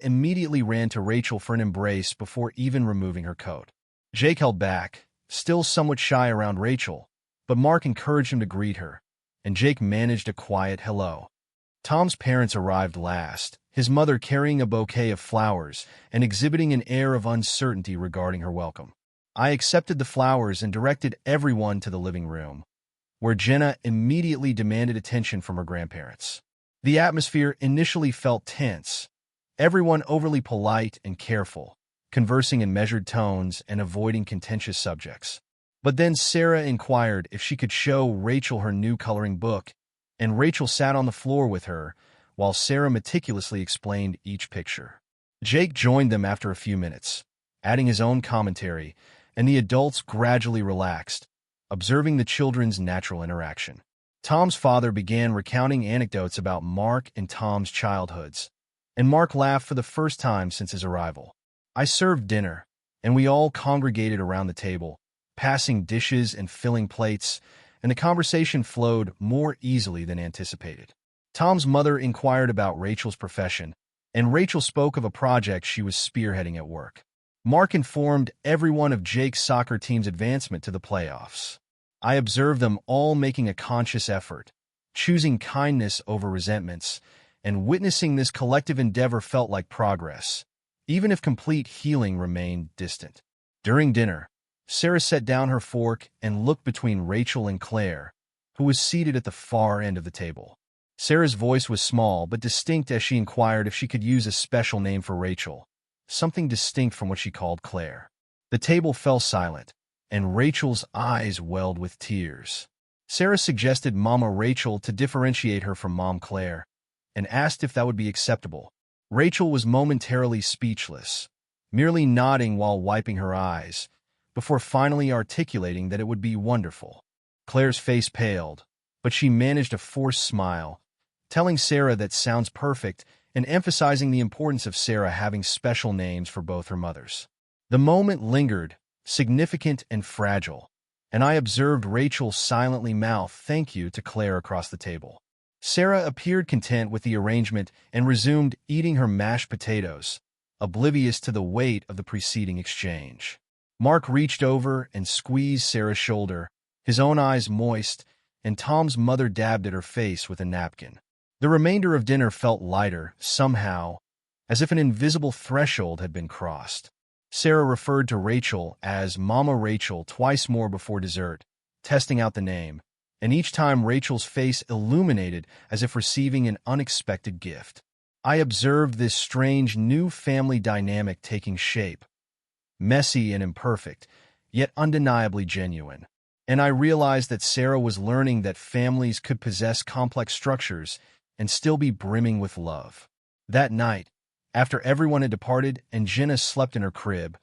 immediately ran to Rachel for an embrace before even removing her coat. Jake held back, still somewhat shy around Rachel, but Mark encouraged him to greet her, and Jake managed a quiet hello. Tom's parents arrived last, his mother carrying a bouquet of flowers and exhibiting an air of uncertainty regarding her welcome. I accepted the flowers and directed everyone to the living room, where Jenna immediately demanded attention from her grandparents. The atmosphere initially felt tense, everyone overly polite and careful, conversing in measured tones and avoiding contentious subjects. But then Sarah inquired if she could show Rachel her new coloring book, and Rachel sat on the floor with her, while Sarah meticulously explained each picture. Jake joined them after a few minutes, adding his own commentary, and the adults gradually relaxed, observing the children's natural interaction. Tom's father began recounting anecdotes about Mark and Tom's childhoods, and Mark laughed for the first time since his arrival. I served dinner, and we all congregated around the table, passing dishes and filling plates, and the conversation flowed more easily than anticipated. Tom's mother inquired about Rachel's profession, and Rachel spoke of a project she was spearheading at work. Mark informed everyone of Jake's soccer team's advancement to the playoffs. I observed them all making a conscious effort, choosing kindness over resentments, and witnessing this collective endeavor felt like progress, even if complete healing remained distant. During dinner, Sarah set down her fork and looked between Rachel and Claire, who was seated at the far end of the table. Sarah's voice was small but distinct as she inquired if she could use a special name for Rachel, something distinct from what she called Claire. The table fell silent, and Rachel's eyes welled with tears. Sarah suggested Mama Rachel to differentiate her from Mom Claire, and asked if that would be acceptable. Rachel was momentarily speechless, merely nodding while wiping her eyes, before finally articulating that it would be wonderful. Claire's face paled, but she managed a forced smile, telling Sarah that sounds perfect and emphasizing the importance of Sarah having special names for both her mothers. The moment lingered, significant and fragile, and I observed Rachel silently mouth thank you to Claire across the table. Sarah appeared content with the arrangement and resumed eating her mashed potatoes, oblivious to the weight of the preceding exchange. Mark reached over and squeezed Sarah's shoulder, his own eyes moist, and Tom's mother dabbed at her face with a napkin. The remainder of dinner felt lighter, somehow, as if an invisible threshold had been crossed. Sarah referred to Rachel as Mama Rachel twice more before dessert, testing out the name, and each time Rachel's face illuminated as if receiving an unexpected gift. I observed this strange new family dynamic taking shape, messy and imperfect, yet undeniably genuine. And I realized that Sarah was learning that families could possess complex structures and still be brimming with love. That night, after everyone had departed and Jenna slept in her crib,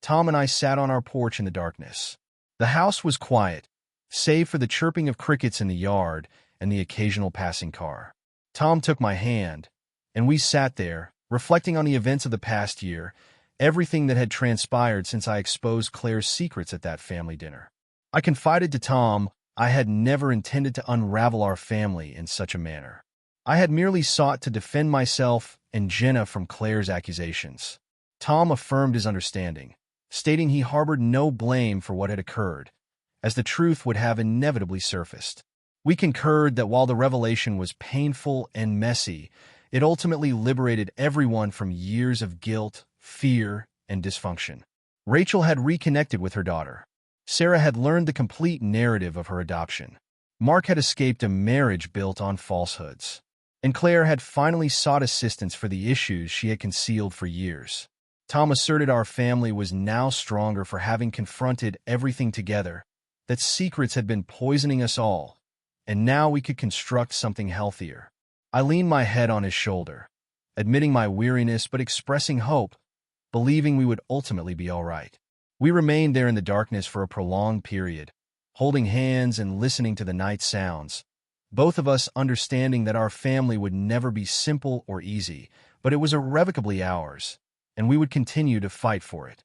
Tom and I sat on our porch in the darkness. The house was quiet, save for the chirping of crickets in the yard and the occasional passing car. Tom took my hand, and we sat there, reflecting on the events of the past year, everything that had transpired since I exposed Claire's secrets at that family dinner. I confided to Tom I had never intended to unravel our family in such a manner. I had merely sought to defend myself and Jenna from Claire's accusations. Tom affirmed his understanding, stating he harbored no blame for what had occurred, as the truth would have inevitably surfaced. We concurred that while the revelation was painful and messy, it ultimately liberated everyone from years of guilt, fear, and dysfunction. Rachel had reconnected with her daughter. Sarah had learned the complete narrative of her adoption. Mark had escaped a marriage built on falsehoods. And Claire had finally sought assistance for the issues she had concealed for years. Tom asserted our family was now stronger for having confronted everything together, that secrets had been poisoning us all, and now we could construct something healthier. I leaned my head on his shoulder, admitting my weariness but expressing hope, believing we would ultimately be all right. We remained there in the darkness for a prolonged period, holding hands and listening to the night sounds, both of us understanding that our family would never be simple or easy, but it was irrevocably ours, and we would continue to fight for it.